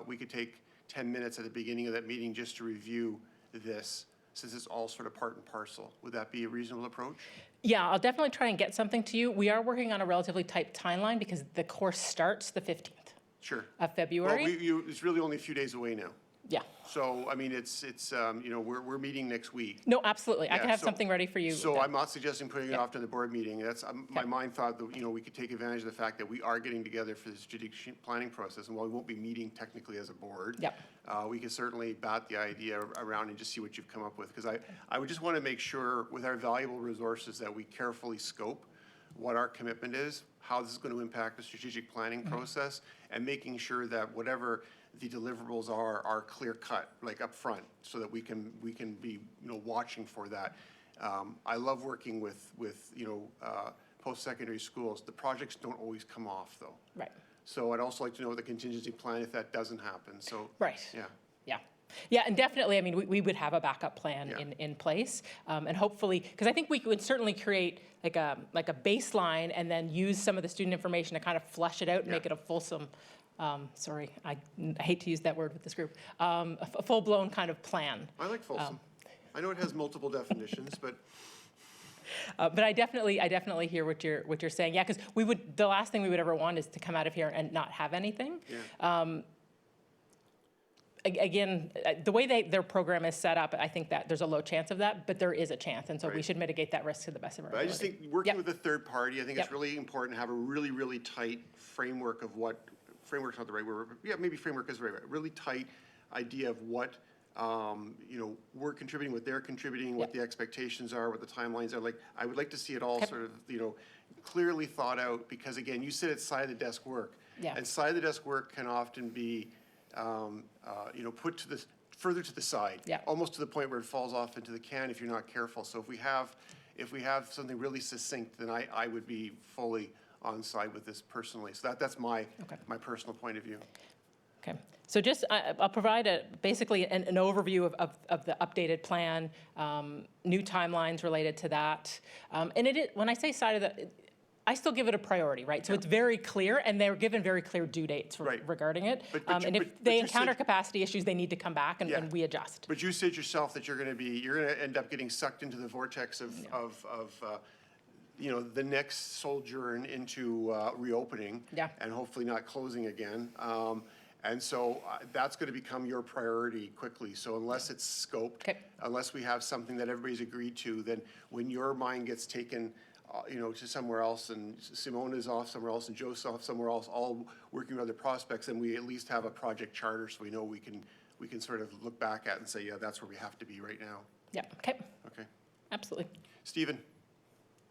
we could take 10 minutes at the beginning of that meeting just to review this, since it's all sort of part and parcel. Would that be a reasonable approach? Yeah, I'll definitely try and get something to you. We are working on a relatively tight timeline because the course starts the 15th Sure. of February. Well, it's really only a few days away now. Yeah. So, I mean, it's we're meeting next week. No, absolutely. I Yeah, can have so- something ready for you. So then. I'm not suggesting putting it Yep. off to the board meeting. That's, my mind thought that, we could take advantage of the fact that we are getting together for the strategic planning process, and while we won't be meeting technically as a board, Yep. We could certainly bat the idea around and just see what you've come up with, because I would just want to make sure with our valuable resources that we carefully scope what our commitment is, how this is going to impact the strategic planning process, and making sure that whatever the deliverables are clear cut, like up front, so that we can be watching for that. I love working with post-secondary schools. The projects don't always come off, though. Right. So I'd also like to know the contingency plan if that doesn't happen. So Right. yeah. Yeah. Yeah, and definitely, I mean, we would have a backup plan Yeah. in place, and hopefully, because I think we could certainly create like a baseline and then use some of the student information to kind of flesh it out and Yeah. make it a fulsome, sorry, I hate to use that word with this group, a full-blown kind of plan. I like Folsom. I know it has multiple definitions, but But I definitely hear what you're saying. Yeah, because the last thing we would ever want is to come out of here and not have anything. yeah. Again, the way their program is set up, I think that there's a low chance of that, but there is a chance, and so we Right. should mitigate that risk to the best of our But I ability. just think working Yep. with a third party, I think it's Yep. really important to have a really, really tight framework of framework's not the right word, yeah, maybe framework is the right word, really tight idea of what, we're contributing, what they're contributing, what Yep. the expectations are, what the timelines are. Like, I would like to see it all Okay. sort of, clearly thought out, because again, you said it's side of the desk work. Yeah. And side of the desk work can often be, put further to the side. Yeah. Almost to the point where it falls off into the can if you're not careful. So if we have something really succinct, then I would be fully on side with this personally. So that's my personal point of view. Okay, so just, I'll provide basically an overview of the updated plan, new timelines related to that. And when I say side of I still give it a priority, right? So it's very clear, and they're given very clear due dates Right. regarding it. But And if you they encounter said- capacity issues, they need to come back Yeah. and we adjust. But you said yourself that you're going to end up getting sucked into the vortex of the next sojourn into reopening. Yeah. And hopefully not closing again. And so that's going to become your priority quickly. So unless it's scoped, Okay. unless we have something that everybody's agreed to, then when your mind gets taken, to somewhere else, and Simone is off somewhere else, and Joe's off somewhere else, all working with other prospects, then we at least have a project charter, so we know we can sort of look back at and say, yeah, that's where we have to be right now. Yeah, okay, Okay. absolutely. Stephen,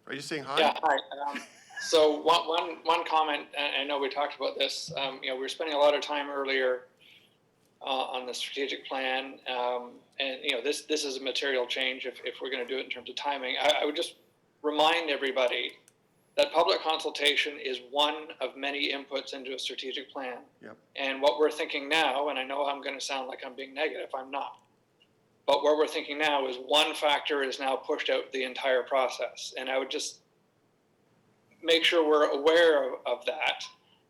are you just saying hi? Yeah, hi. So one comment, and I know we talked about this, we were spending a lot of time earlier on the strategic plan. And, you know, this is a material change if we're going to do it in terms of timing. I would just remind everybody that public consultation is one of many inputs into a strategic plan. Yep. And what we're thinking now, and I know I'm going to sound like I'm being negative, I'm not. But what we're thinking now is one factor is now pushed out the entire process. And I would just make sure we're aware of that.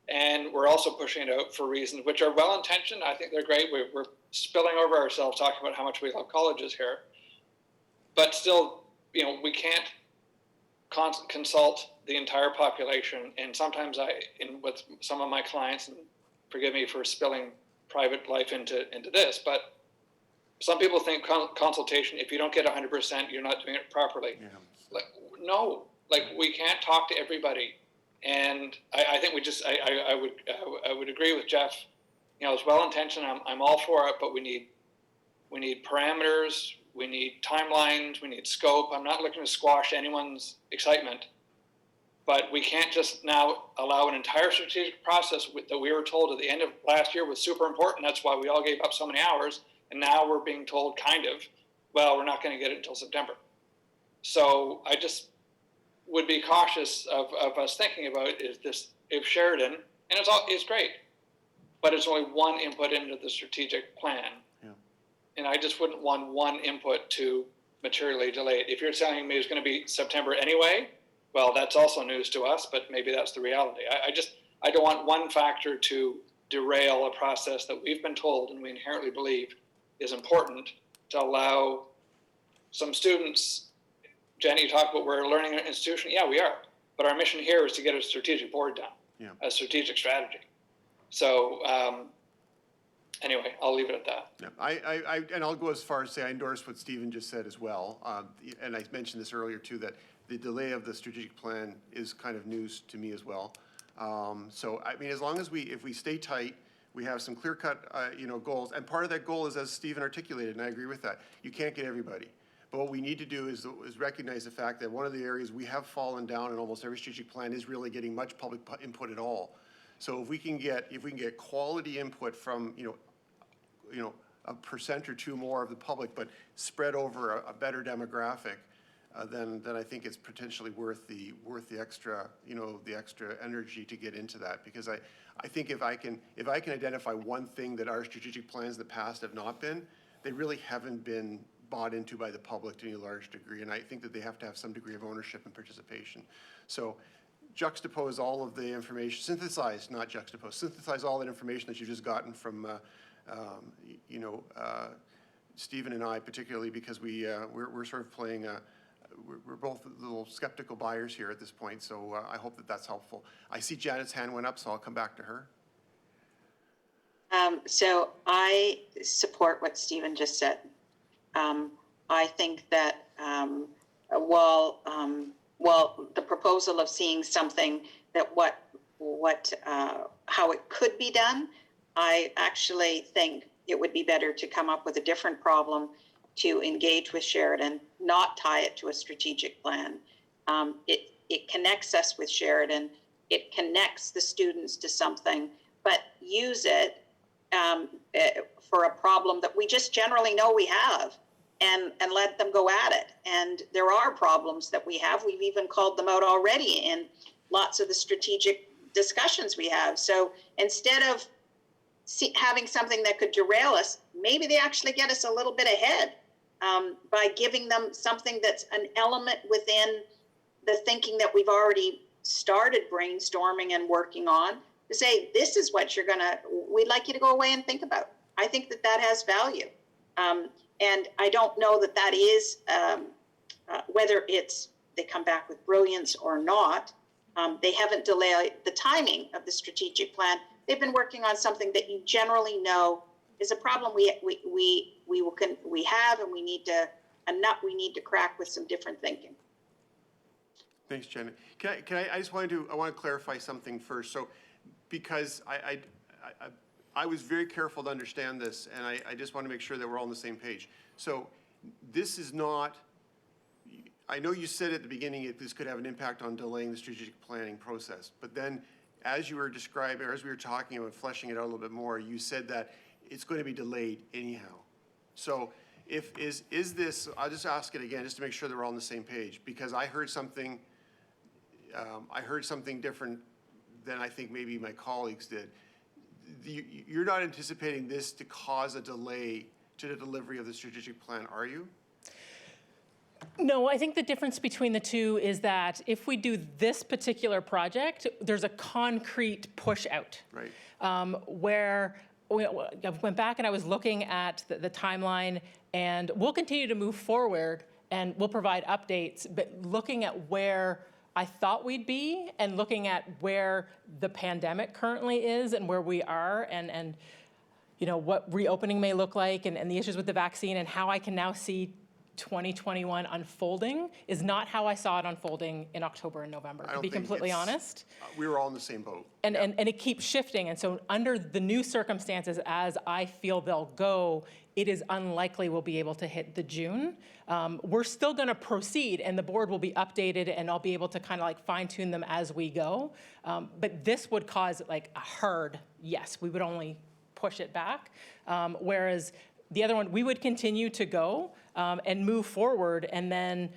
And we're also pushing it out for reasons which are well-intentioned. I think they're great. We're spilling over ourselves talking about how much we love colleges here. But still, you know, we can't consult the entire population. And sometimes with some of my clients, and forgive me for spilling private life into this, but some people think consultation, if you don't get 100%, you're not doing it properly. Yeah. Like, no, like we can't talk to everybody. And I think I would agree with Jeff. You know, it's well intentioned. I'm all for it, but we need parameters, we need timelines, we need scope. I'm not looking to squash anyone's excitement, but we can't just now allow an entire strategic process that we were told at the end of last year was super important. That's why we all gave up so many hours, and now we're being told well, we're not going to get it until September. So I just would be cautious of us thinking about if Sheridan, and it's great, but it's only one input into the strategic plan. Yeah. And I just wouldn't want one input to materially delay it. If you're telling me it's going to be September anyway, well, that's also news to us, but maybe that's the reality. I don't want one factor to derail a process that we've been told and we inherently believe is important to allow some students. Jenny, you talked about we're a learning institution. Yeah, we are. But our mission here is to get a strategic board done, a strategic strategy. So anyway, I'll leave it at that. Yeah. And I'll go as far as say I endorse what Stephen just said as well. And I mentioned this earlier too, that the delay of the strategic plan is kind of news to me as well. So I mean, as long as if we stay tight, we have some clear-cut, goals. And part of that goal is, as Stephen articulated, and I agree with that, you can't get everybody. But what we need to do is recognize the fact that one of the areas we have fallen down in almost every strategic plan is really getting much public input at all. So if we can get quality input from a percent or two more of the public, but spread over a better demographic, then I think it's potentially worth the extra energy to get into that. Because I think if I can identify one thing that our strategic plans in the past have not been, they really haven't been bought into by the public to any large degree, and I think that they have to have some degree of ownership and participation. So juxtapose all of the information, synthesize all that information that you've just gotten from, Stephen and I, particularly because we're sort of playing, we're both little skeptical buyers here at this point, so I hope that that's helpful. I see Janet's hand went up, so I'll come back to her. So I support what Stephen just said. I think that while the proposal of seeing something that how it could be done, I actually think it would be better to come up with a different problem to engage with Sheridan, not tie it to a strategic plan. It connects us with Sheridan. It connects the students to something, but use it for a problem that we just generally know we have, and let them go at it. And there are problems that we have. We've even called them out already in lots of the strategic discussions we have. So instead of having something that could derail us, maybe they actually get us a little bit ahead by giving them something that's an element within the thinking that we've already started brainstorming and working on, to say, this is what we'd like you to go away and think about. I think that has value. And I don't know that is, whether they come back with brilliance or not. They haven't delayed the timing of the strategic plan. They've been working on something that you generally know is a problem we have, and we need to crack with some different thinking. Thanks, Janet. I want to clarify something first. So, because I was very careful to understand this, and I just want to make sure that we're all on the same page. So this is not, I know you said at the beginning this could have an impact on delaying the strategic planning process, but then as you were describing, or as we were talking about fleshing it out a little bit more, you said that it's going to be delayed anyhow. So is this, I'll just ask it again, just to make sure that we're all on the same page, because I heard something different than I think maybe my colleagues did. You're not anticipating this to cause a delay to the delivery of the strategic plan, are you? No, I think the difference between the two is that if we do this particular project, there's a concrete push out. Right. Where I went back and I was looking at the timeline, and we'll continue to move forward and we'll provide updates, but looking at where I thought we'd be and looking at where the pandemic currently is and where we are and you know, what reopening may look like and the issues with the vaccine and how I can now see 2021 unfolding is not how I saw it unfolding in October and November, to be completely honest. We were all in the same boat. And it keeps shifting. And so under the new circumstances, as I feel they'll go, it is unlikely we'll be able to hit the June. We're still going to proceed, and the board will be updated, and I'll be able to kind of like fine tune them as we go. But this would cause like a hard yes. We would only push it back. Whereas the other one, we would continue to go and move forward, and then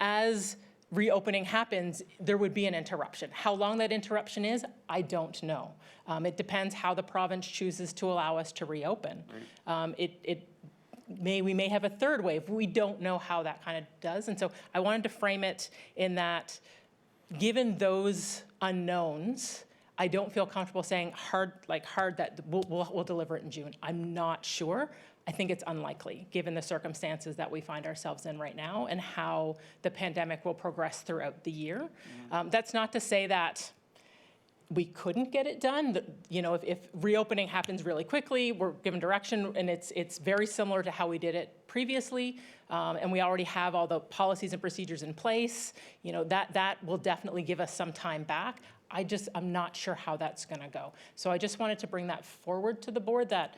as reopening happens, there would be an interruption. How long that interruption is, I don't know. It depends how the province chooses to allow us to reopen. Right. We may have a third wave. We don't know how that kind of does. And so I wanted to frame it in that, given those unknowns, I don't feel comfortable saying hard that we'll deliver it in June. I'm not sure. I think it's unlikely, given the circumstances that we find ourselves in right now and how the pandemic will progress throughout the year. That's not to say that we couldn't get it done. You know, if reopening happens really quickly, we're given direction, and it's very similar to how we did it previously, and we already have all the policies and procedures in place. You know, that will definitely give us some time back. I'm not sure how that's going to go. So I just wanted to bring that forward to the board that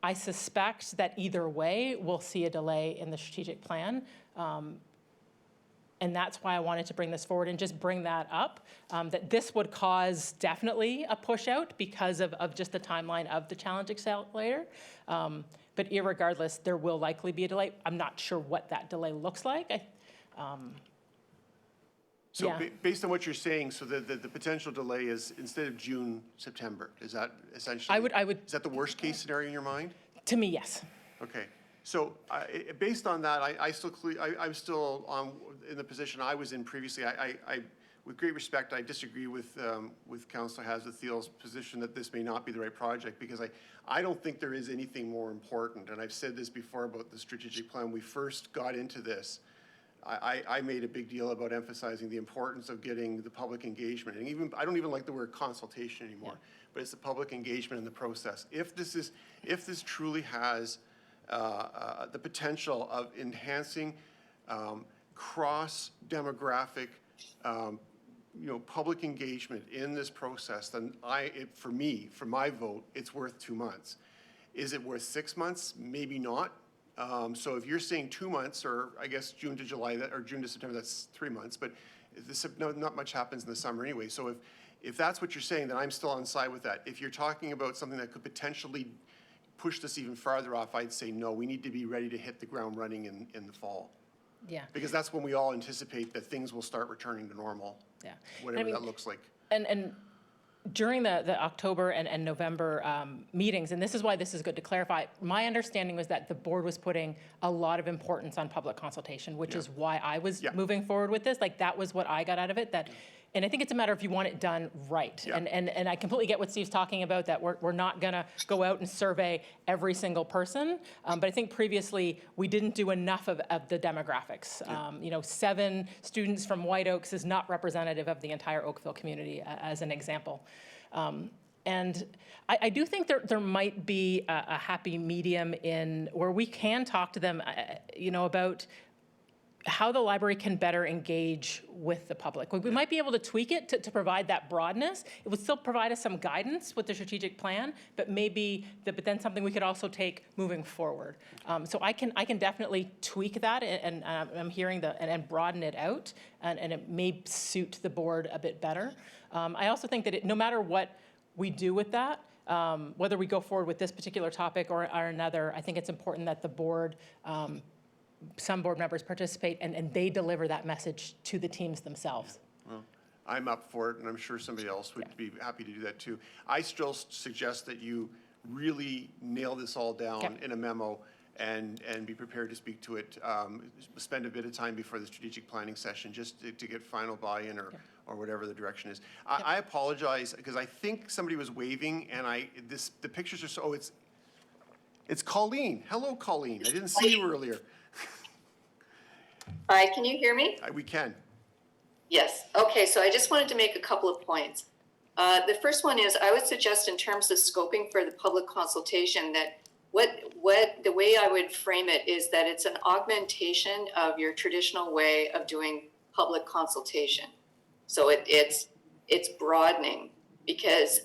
I suspect that either way, we'll see a delay in the strategic plan. And that's why I wanted to bring this forward and just bring that up, that this would cause definitely a push out because of just the timeline of the Challenge Accelerator. But irregardless, there will likely be a delay. I'm not sure what that delay looks like. So based on what you're saying, so the potential delay is instead of June, September. Is that essentially? I would. Is that the worst case scenario in your mind? To me, yes. Okay. So based on that, I'm still in the position I was in previously. With great respect, I disagree with Councillor Hazard-Thiel's position that this may not be the right project, because I don't think there is anything more important. And I've said this before about the strategic plan. We first got into this. I made a big deal about emphasizing the importance of getting the public engagement, and I don't even like the word consultation anymore, but it's the public engagement in the process. If this truly has the potential of enhancing cross-demographic, public engagement in this process, then for my vote, it's worth 2 months. Is it worth 6 months? Maybe not. So if you're saying 2 months, or I guess June to July, or June to September, that's 3 months, but not much happens in the summer anyway. So if that's what you're saying, then I'm still on side with that. If you're talking about something that could potentially push this even farther off, I'd say no, we need to be ready to hit the ground running in the fall. Yeah. Because that's when we all anticipate that things will start returning to normal. Yeah. Whatever that looks like. And during the October and November meetings, and this is why this is good to clarify, my understanding was that the board was putting a lot of importance on public consultation, which is why I was moving forward with this. Like, that was what I got out of it. And I think it's a matter of you want it done right. Yeah. And I completely get what Steve's talking about, that we're not going to go out and survey every single person. But I think previously we didn't do enough of the demographics. Yeah. 7 students from White Oaks is not representative of the entire Oakville community, as an example. And I do think there might be a happy medium in where we can talk to them, about how the library can better engage with the public. We might be able to tweak it to provide that broadness. It would still provide us some guidance with the strategic plan, but but then something we could also take moving forward. So I can definitely tweak that, and I'm hearing and broaden it out, and it may suit the board a bit better. I also think that no matter what we do with that, whether we go forward with this particular topic or another, I think it's important that the board, some board members participate and they deliver that message to the teams themselves. Well, I'm up for it, and I'm sure somebody else would be happy to do that too. I still suggest that you really nail this all down Yep. in a memo and be prepared to speak to it. Spend a bit of time before the strategic planning session just to get final buy-in or whatever the direction is. I apologize because I think somebody was waving and the pictures are so, it's Colleen. Hello, Colleen. I didn't see you earlier. Hi, can you hear me? We can. Yes. Okay, so I just wanted to make a couple of points. The first one is I would suggest in terms of scoping for the public consultation that the way I would frame it is that it's an augmentation of your traditional way of doing public consultation. So it's broadening because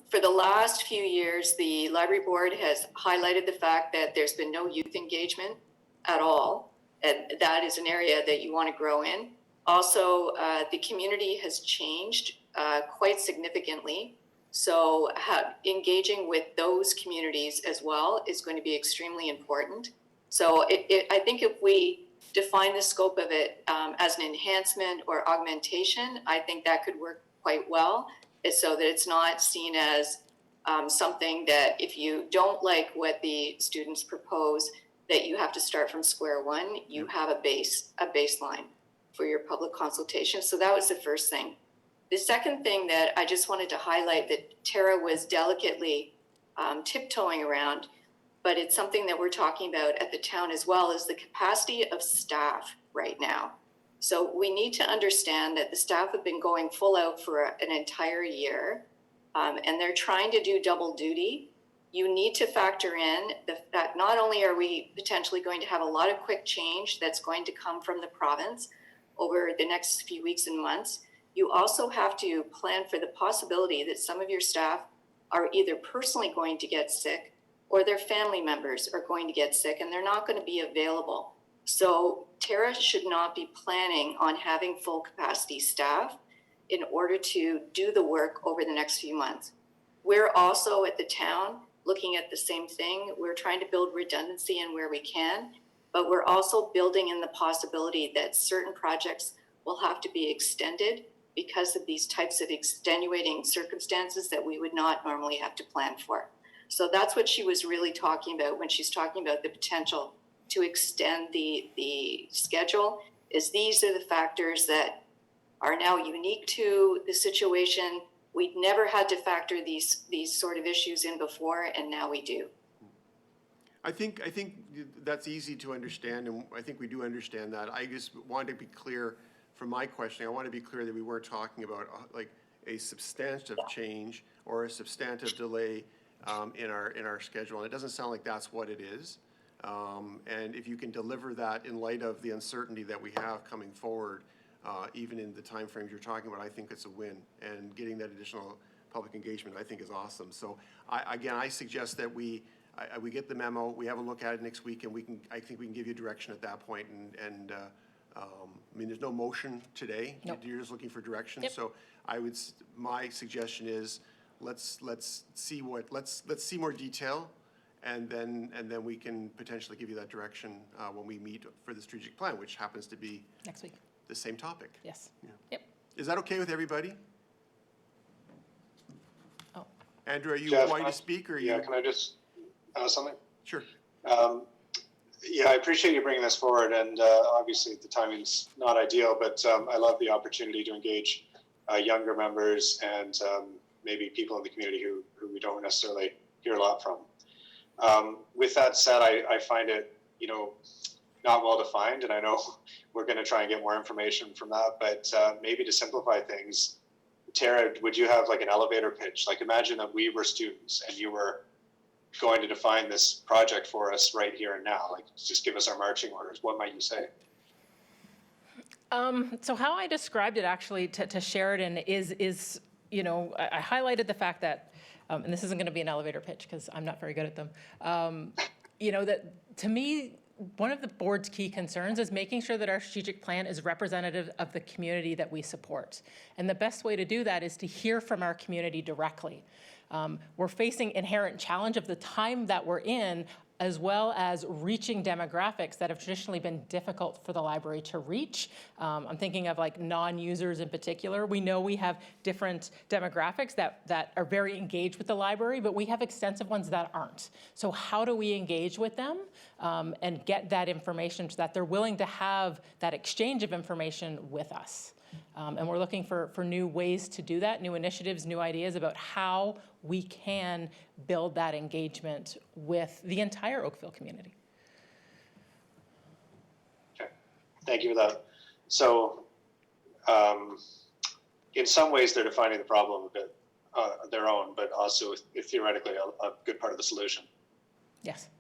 for the last few years, the library board has highlighted the fact that there's been no youth engagement at all. And that is an area that you want to grow in. Also, the community has changed quite significantly. So engaging with those communities as well is going to be extremely important. So I think if we define the scope of it as an enhancement or augmentation, I think that could work quite well, so that it's not seen as something that if you don't like what the students propose, that you have to start from square one. You have a baseline for your public consultation. So that was the first thing. The second thing that I just wanted to highlight that Tara was delicately tiptoeing around, but it's something that we're talking about at the town as well, is the capacity of staff right now. So we need to understand that the staff have been going full out for an entire year, and they're trying to do double duty. You need to factor in that not only are we potentially going to have a lot of quick change that's going to come from the province over the next few weeks and months, you also have to plan for the possibility that some of your staff are either personally going to get sick or their family members are going to get sick and they're not going to be available. So Tara should not be planning on having full capacity staff in order to do the work over the next few months. We're also at the town looking at the same thing. We're trying to build redundancy in where we can, but we're also building in the possibility that certain projects will have to be extended because of these types of extenuating circumstances that we would not normally have to plan for. So that's what she was really talking about when she's talking about the potential to extend the schedule, is these are the factors that are now unique to the situation. We'd never had to factor these sort of issues in before, and now we do. I think that's easy to understand, and I think we do understand that. I just wanted to be clear from my questioning. I want to be clear that we weren't talking about like a substantive change or a substantive delay in our schedule, and it doesn't sound like that's what it is. And if you can deliver that in light of the uncertainty that we have coming forward, even in the timeframes you're talking about, I think it's a win. And getting that additional public engagement, I think, is awesome. So I suggest that we get the memo, we have a look at it next week, and I think we can give you direction at that point. And I mean, there's no motion today. Nope. You're just looking for direction. Yep. So my suggestion is let's see more detail, and then we can potentially give you that direction when we meet for the strategic plan, which happens to be Next week. the same topic. Yes. Yeah. Yep. Is that okay with everybody? Oh. Andrew, are you Jeff, wanting to speak, or are you? Yeah, can I just add something? Sure. Yeah, I appreciate you bringing this forward, and obviously the timing's not ideal, but I love the opportunity to engage younger members and maybe people in the community who we don't necessarily hear a lot from. With that said, I find it, not well defined, and I know we're going to try and get more information from that, but maybe to simplify things, Tara, would you have like an elevator pitch? Like imagine that we were students and you were going to define this project for us right here and now, like just give us our marching orders. What might you say? So how I described it actually to Sheridan is I highlighted the fact that, and this isn't going to be an elevator pitch because I'm not very good at them, that to me, one of the board's key concerns is making sure that our strategic plan is representative of the community that we support. And the best way to do that is to hear from our community directly. We're facing inherent challenge of the time that we're in, as well as reaching demographics that have traditionally been difficult for the library to reach. I'm thinking of like non-users in particular. We know we have different demographics that are very engaged with the library, but we have extensive ones that aren't. So how do we engage with them and get that information so that they're willing to have that exchange of information with us? And we're looking for new ways to do that, new initiatives, new ideas about how we can build that engagement with the entire Oakville community. Okay, thank you for that. So, in some ways, they're defining the problem a bit their own, but also theoretically a good part of the solution. Yes.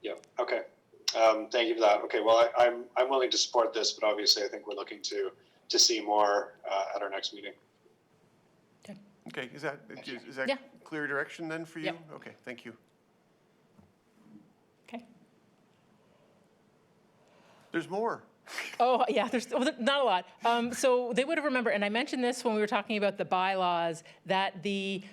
Yeah. Okay. Thank you for that. Okay. Well, I'm willing to support this, but obviously, I think we're looking to see more at our next meeting. Okay, is that Yeah. clear direction then for you? Yep. Okay, thank you. Okay. There's more. Oh, yeah, there's not a lot. So they would have remembered, and I mentioned this when we were talking about the bylaws, that the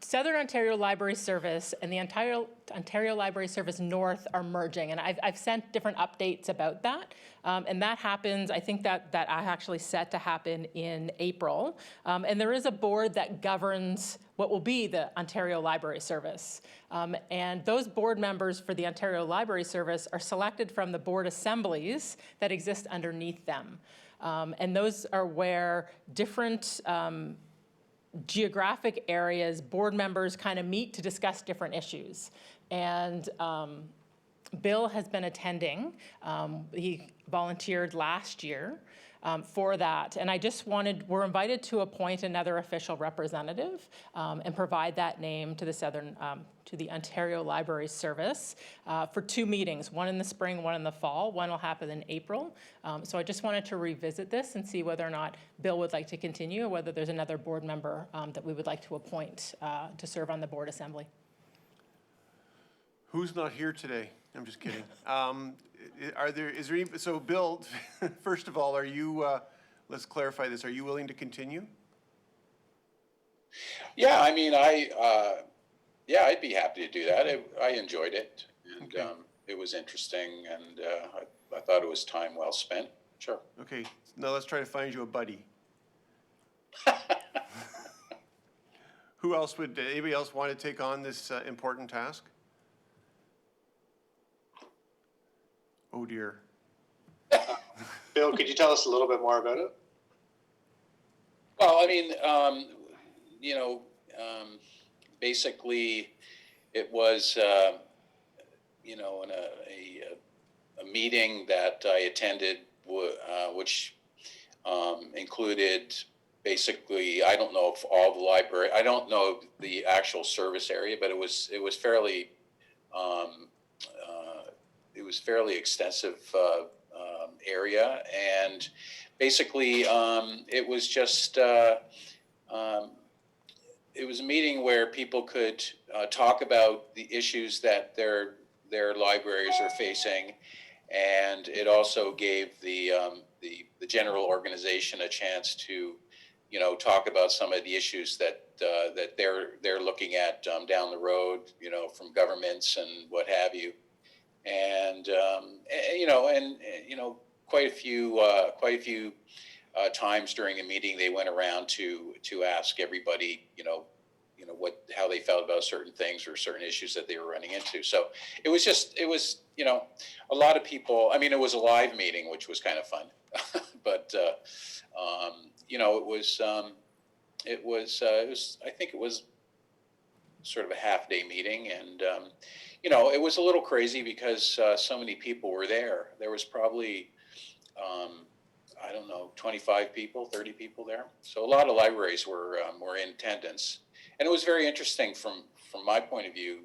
Southern Ontario Library Service and the Ontario Library Service North are merging, and I've sent different updates about that, and that happens, I think that actually set to happen in April, and there is a board that governs what will be the Ontario Library Service, and those board members for the Ontario Library Service are selected from the board assemblies that exist underneath them, and those are where different geographic areas, board members kind of meet to discuss different issues. And Bill has been attending. He volunteered last year for that. And we're invited to appoint another official representative and provide that name to the Ontario Library Service for 2 meetings, one in the spring, one in the fall. One will happen in April. So I just wanted to revisit this and see whether or not Bill would like to continue or whether there's another board member that we would like to appoint to serve on the board assembly. Who's not here today? I'm just kidding. So Bill, first of all, are you, let's clarify this, are you willing to continue? Yeah, I mean, I'd be happy to do that. I enjoyed it, and Okay. It was interesting, and I thought it was time well spent. Sure. Okay, now let's try to find you a buddy. Anybody else want to take on this important task? Oh dear. Bill, could you tell us a little bit more about it? Well, I mean, basically, it was, in a meeting that I attended, which included basically, I don't know if all the library, I don't know the actual service area, but it was fairly, extensive area, and basically, it was just. It was a meeting where people could talk about the issues that their libraries are facing, and it also gave the general organization a chance to, talk about some of the issues that they're looking at down the road, from governments and what have you, and quite a few times during the meeting, they went around to ask everybody, how they felt about certain things or certain issues that they were running into. So it was a lot of people. I mean, it was a live meeting, which was kind of fun, but it was. I think it was sort of a half-day meeting, and it was a little crazy because so many people were there. There was probably 25 people, 30 people there. So a lot of libraries were in attendance, and it was very interesting from my point of view,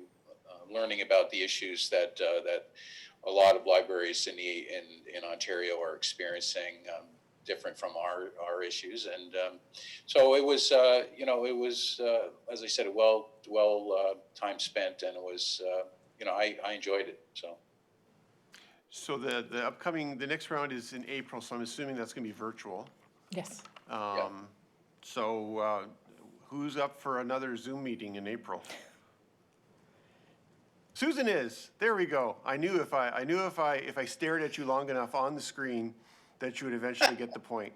learning about the issues that a lot of libraries in Ontario are experiencing, different from our issues, and so it was as I said, well time spent, and it was I enjoyed it. So the next round is in April, so I'm assuming that's going to be virtual. Yes. So who's up for another Zoom meeting in April? Susan is. There we go. I knew if I stared at you long enough on the screen that you would eventually get the point.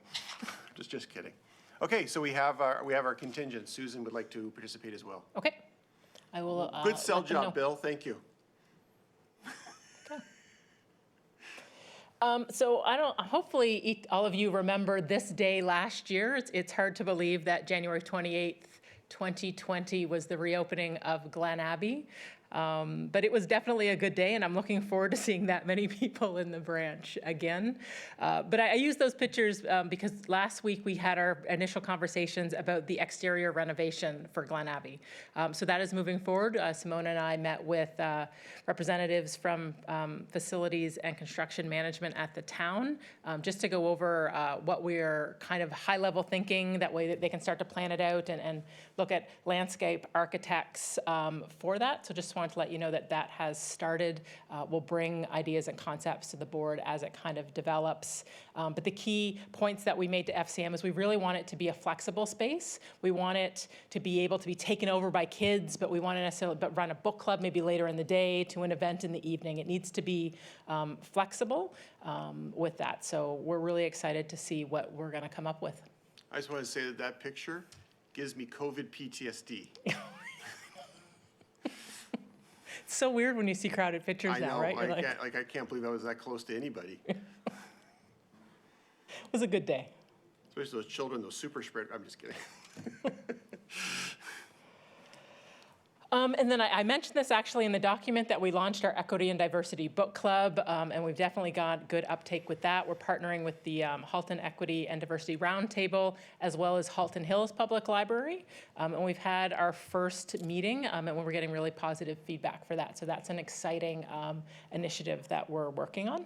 Just kidding. Okay, so we have our contingent. Susan would like to participate as well. Okay. I will. Good sell let them know. job, Bill. Thank you. So hopefully all of you remember this day last year. It's hard to believe that January 28th, 2020 was the reopening of Glen Abbey. But it was definitely a good day, and I'm looking forward to seeing that many people in the branch again. But I use those pictures because last week we had our initial conversations about the exterior renovation for Glen Abbey. So that is moving forward. Simone and I met with representatives from facilities and construction management at the town, just to go over what we're kind of high-level thinking, that way that they can start to plan it out and look at landscape architects for that. So just wanted to let you know that that has started. We'll bring ideas and concepts to the board as it kind of develops. But the key points that we made to FCM is we really want it to be a flexible space. We want it to be able to be taken over by kids, but we want to necessarily run a book club maybe later in the day to an event in the evening. It needs to be flexible with that. So we're really excited to see what we're going to come up with. I just want to say that picture gives me COVID PTSD. It's so weird when you see crowded pictures now, right? You're I can't believe I was that close to anybody. It was a good day. Especially those children, those super spread. I'm just kidding. And then I mentioned this actually in the document that we launched our Equity and Diversity Book Club, and we've definitely got good uptake with that. We're partnering with the Halton Equity and Diversity Roundtable, as well as Halton Hills Public Library. And we've had our first meeting, and we're getting really positive feedback for that. So that's an exciting initiative that we're working on.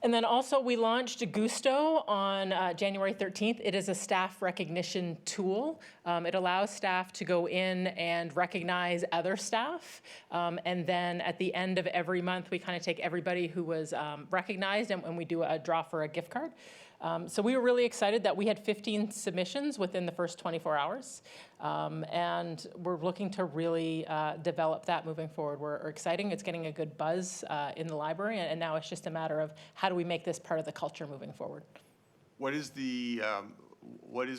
And then also we launched Gusto on January 13th. It is a staff recognition tool. It allows staff to go in and recognize other staff. And then at the end of every month, we kind of take everybody who was recognized and we do a draw for a gift card. So we were really excited that we had 15 submissions within the first 24 hours. And we're looking to really develop that moving forward. We're exciting. It's getting a good buzz in the library. And now it's just a matter of how do we make this part of the culture moving forward. What is the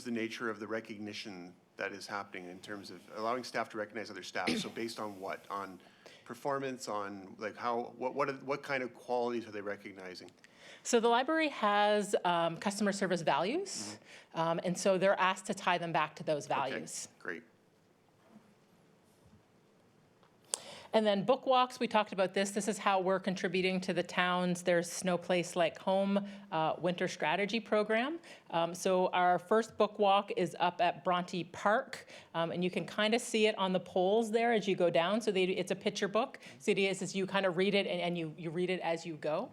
nature of the recognition that is happening in terms of allowing staff to recognize other staff? So based on what? On performance, on like how, what kind of qualities are they recognizing? So the library has customer service values, and so they're asked to tie them back to those values. Okay, great. And then book walks, we talked about this. This is how we're contributing to the town's There's No Place Like Home winter strategy program. So our first book walk is up at Bronte Park, and you can kind of see it on the poles there as you go down. So it's a picture book. So the idea is you kind of read it and you read it as you go.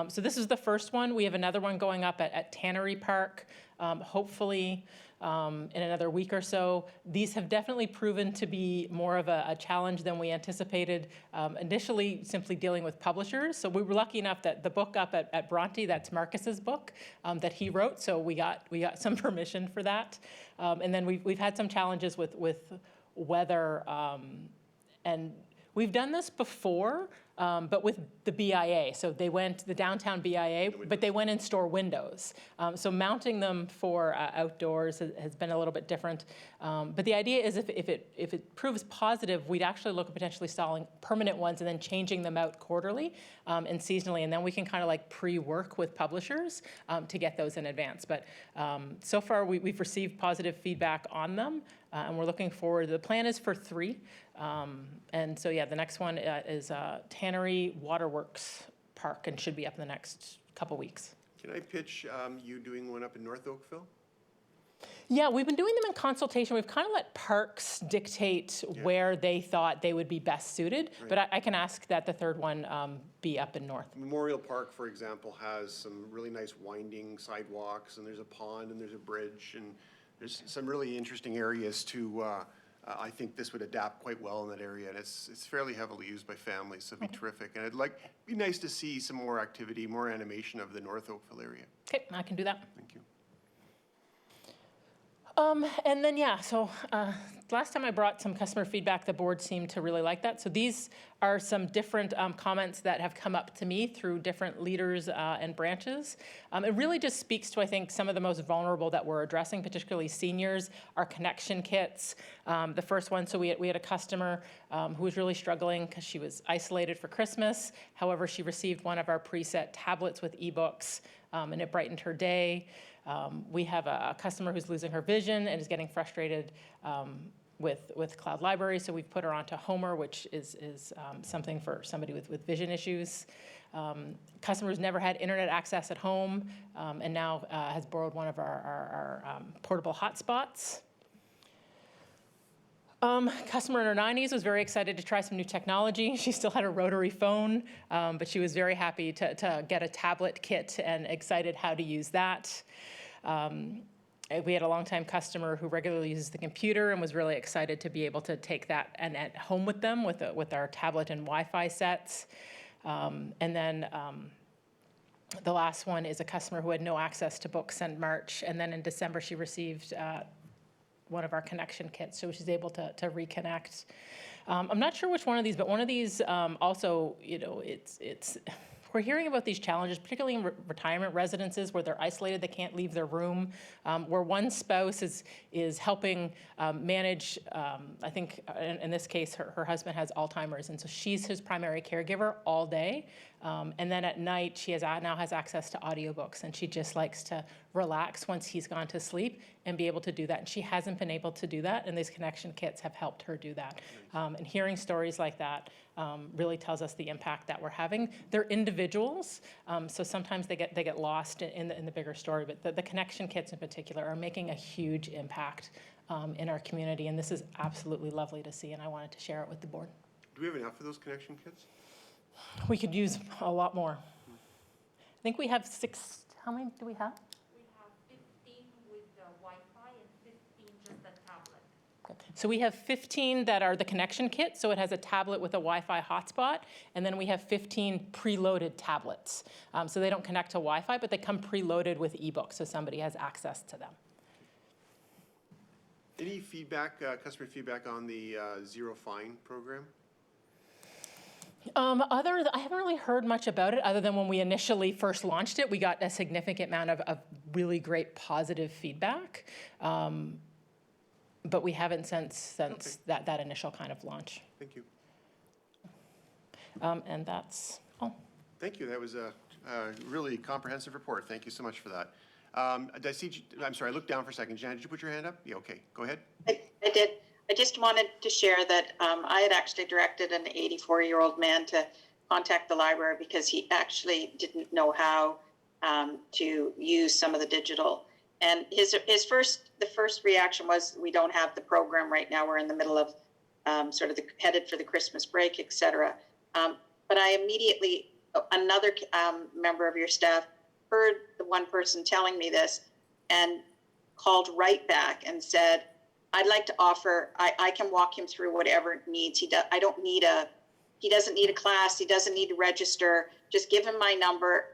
So this is the first one. We have another one going up at Tannery Park, hopefully in another week or so. These have definitely proven to be more of a challenge than we anticipated. Initially, simply dealing with publishers. So we were lucky enough that the book up at Bronte, that's Marcus's book that he wrote. So we got some permission for that. And then we've had some challenges with weather, and we've done this before, but with the BIA. So they went, the downtown BIA, but they went in store windows. So mounting them for outdoors has been a little bit different. But the idea is if it proves positive, we'd actually look at potentially installing permanent ones and then changing them out quarterly and seasonally. And then we can kind of like pre-work with publishers to get those in advance. But so far we've received positive feedback on them. And we're looking forward. The plan is for 3. And so, yeah, the next one is Tannery Waterworks Park and should be up in the next couple weeks. Can I pitch you doing one up in North Oakville? Yeah, we've been doing them in consultation. We've kind of let parks dictate where they thought they would be best suited. Right. But I can ask that the third one be up in North. Memorial Park, for example, has some really nice winding sidewalks, and there's a pond, and there's a bridge, and there's some really interesting areas to I think this would adapt quite well in that area, and it's fairly heavily used by families, so it'd be terrific. And be nice to see some more activity, more animation of the North Oakville area. Okay, I can do that. Thank you. And then, last time I brought some customer feedback, the board seemed to really like that. So these are some different comments that have come up to me through different leaders and branches. It really just speaks to, I think, some of the most vulnerable that we're addressing, particularly seniors, our connection kits. The first one, so we had a customer who was really struggling because she was isolated for Christmas. However, she received one of our preset tablets with ebooks, and it brightened her day. We have a customer who's losing her vision and is getting frustrated with Cloud Library, so we've put her onto Homer, which is something for somebody with vision issues. Customer who's never had internet access at home and now has borrowed one of our portable hotspots. Customer in her 90s was very excited to try some new technology. She still had a rotary phone, but she was very happy to get a tablet kit and excited how to use that. We had a longtime customer who regularly uses the computer and was really excited to be able to take that and at home with them with our tablet and Wi-Fi sets. And then the last one is a customer who had no access to books in March, and then in December she received one of our connection kits, so she's able to reconnect. I'm not sure which one of these, but one of these also, it's we're hearing about these challenges, particularly in retirement residences where they're isolated, they can't leave their room, where one spouse is helping manage, I think in this case, her husband has Alzheimer's, and so she's his primary caregiver all day. And then at night, she now has access to audiobooks, and she just likes to relax once he's gone to sleep and be able to do that. And she hasn't been able to do that, and these connection kits have helped her do that. And hearing stories like that really tells us the impact that we're having. They're individuals, so sometimes they get lost in the bigger story, but the connection kits in particular are making a huge impact in our community, and this is absolutely lovely to see, and I wanted to share it with the board. Do we have enough of those connection kits? We could use a lot more. I think we have 6, how many do we have? We have 15 with the Wi-Fi and 15 just the tablet. Okay. So we have 15 that are the connection kit, so it has a tablet with a Wi-Fi hotspot, and then we have 15 preloaded tablets. So they don't connect to Wi-Fi, but they come preloaded with ebooks, so somebody has access to them. Any feedback, customer feedback on the Zero Fine program? I haven't really heard much about it other than when we initially first launched it, we got a significant amount of really great positive feedback. But we haven't since that initial kind of launch. Thank you. And that's all. Thank you. That was a really comprehensive report. Thank you so much for that. Did I see, I'm sorry, I looked down for a second. Janet, did you put your hand up? Yeah, okay. Go ahead. I did. I just wanted to share that I had actually directed an 84-year-old man to contact the library because he actually didn't know how to use some of the digital. And the first reaction was, we don't have the program right now. We're in the middle of headed for the Christmas break, et cetera. But I immediately, another member of your staff heard the one person telling me this and called right back and said, I'd like to offer, I can walk him through whatever needs. He doesn't need a class. He doesn't need to register. Just give him my number.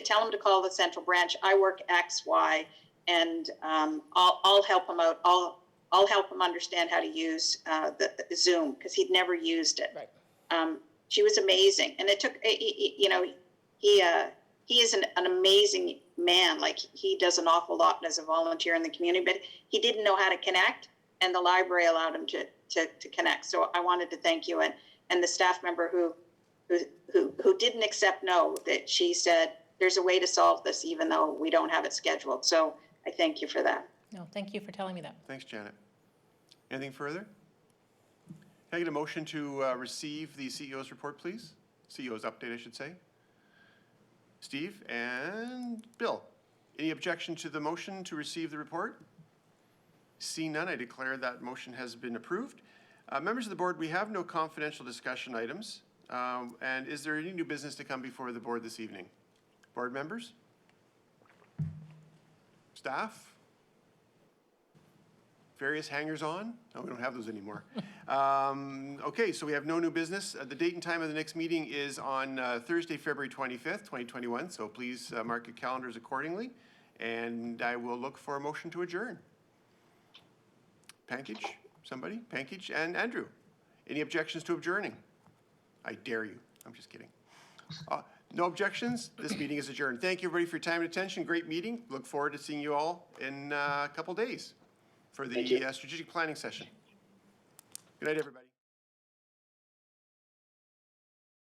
Tell him to call the central branch. I work X, Y, and I'll help him out. I'll help him understand how to use the Zoom because he'd never used it. Right. She was amazing, and it took. He is an amazing man. Like, he does an awful lot as a volunteer in the community, but he didn't know how to connect, and the library allowed him to connect. So I wanted to thank you and the staff member who didn't accept no, that she said there's a way to solve this even though we don't have it scheduled. So I thank you for that. No, thank you for telling me that. Thanks, Janet. Anything further? Can I get a motion to receive the CEO's report, please? CEO's update, I should say. Steve and Bill, any objection to the motion to receive the report? Seeing none, I declare that motion has been approved. Members of the board, we have no confidential discussion items. And is there any new business to come before the board this evening? Board members? Staff? various hangers-on? No, we don't have those anymore. Okay, so we have no new business. The date and time of the next meeting is on Thursday, February 25th, 2021, so please mark your calendars accordingly. And I will look for a motion to adjourn. Pankage, somebody? Pankage and Andrew. Any objections to adjourning? I dare you. I'm just kidding. No objections? This meeting is adjourned. Thank you, everybody, for your time and attention. Great meeting. Look forward to seeing you all in a couple days for the strategic planning session. Good night, everybody.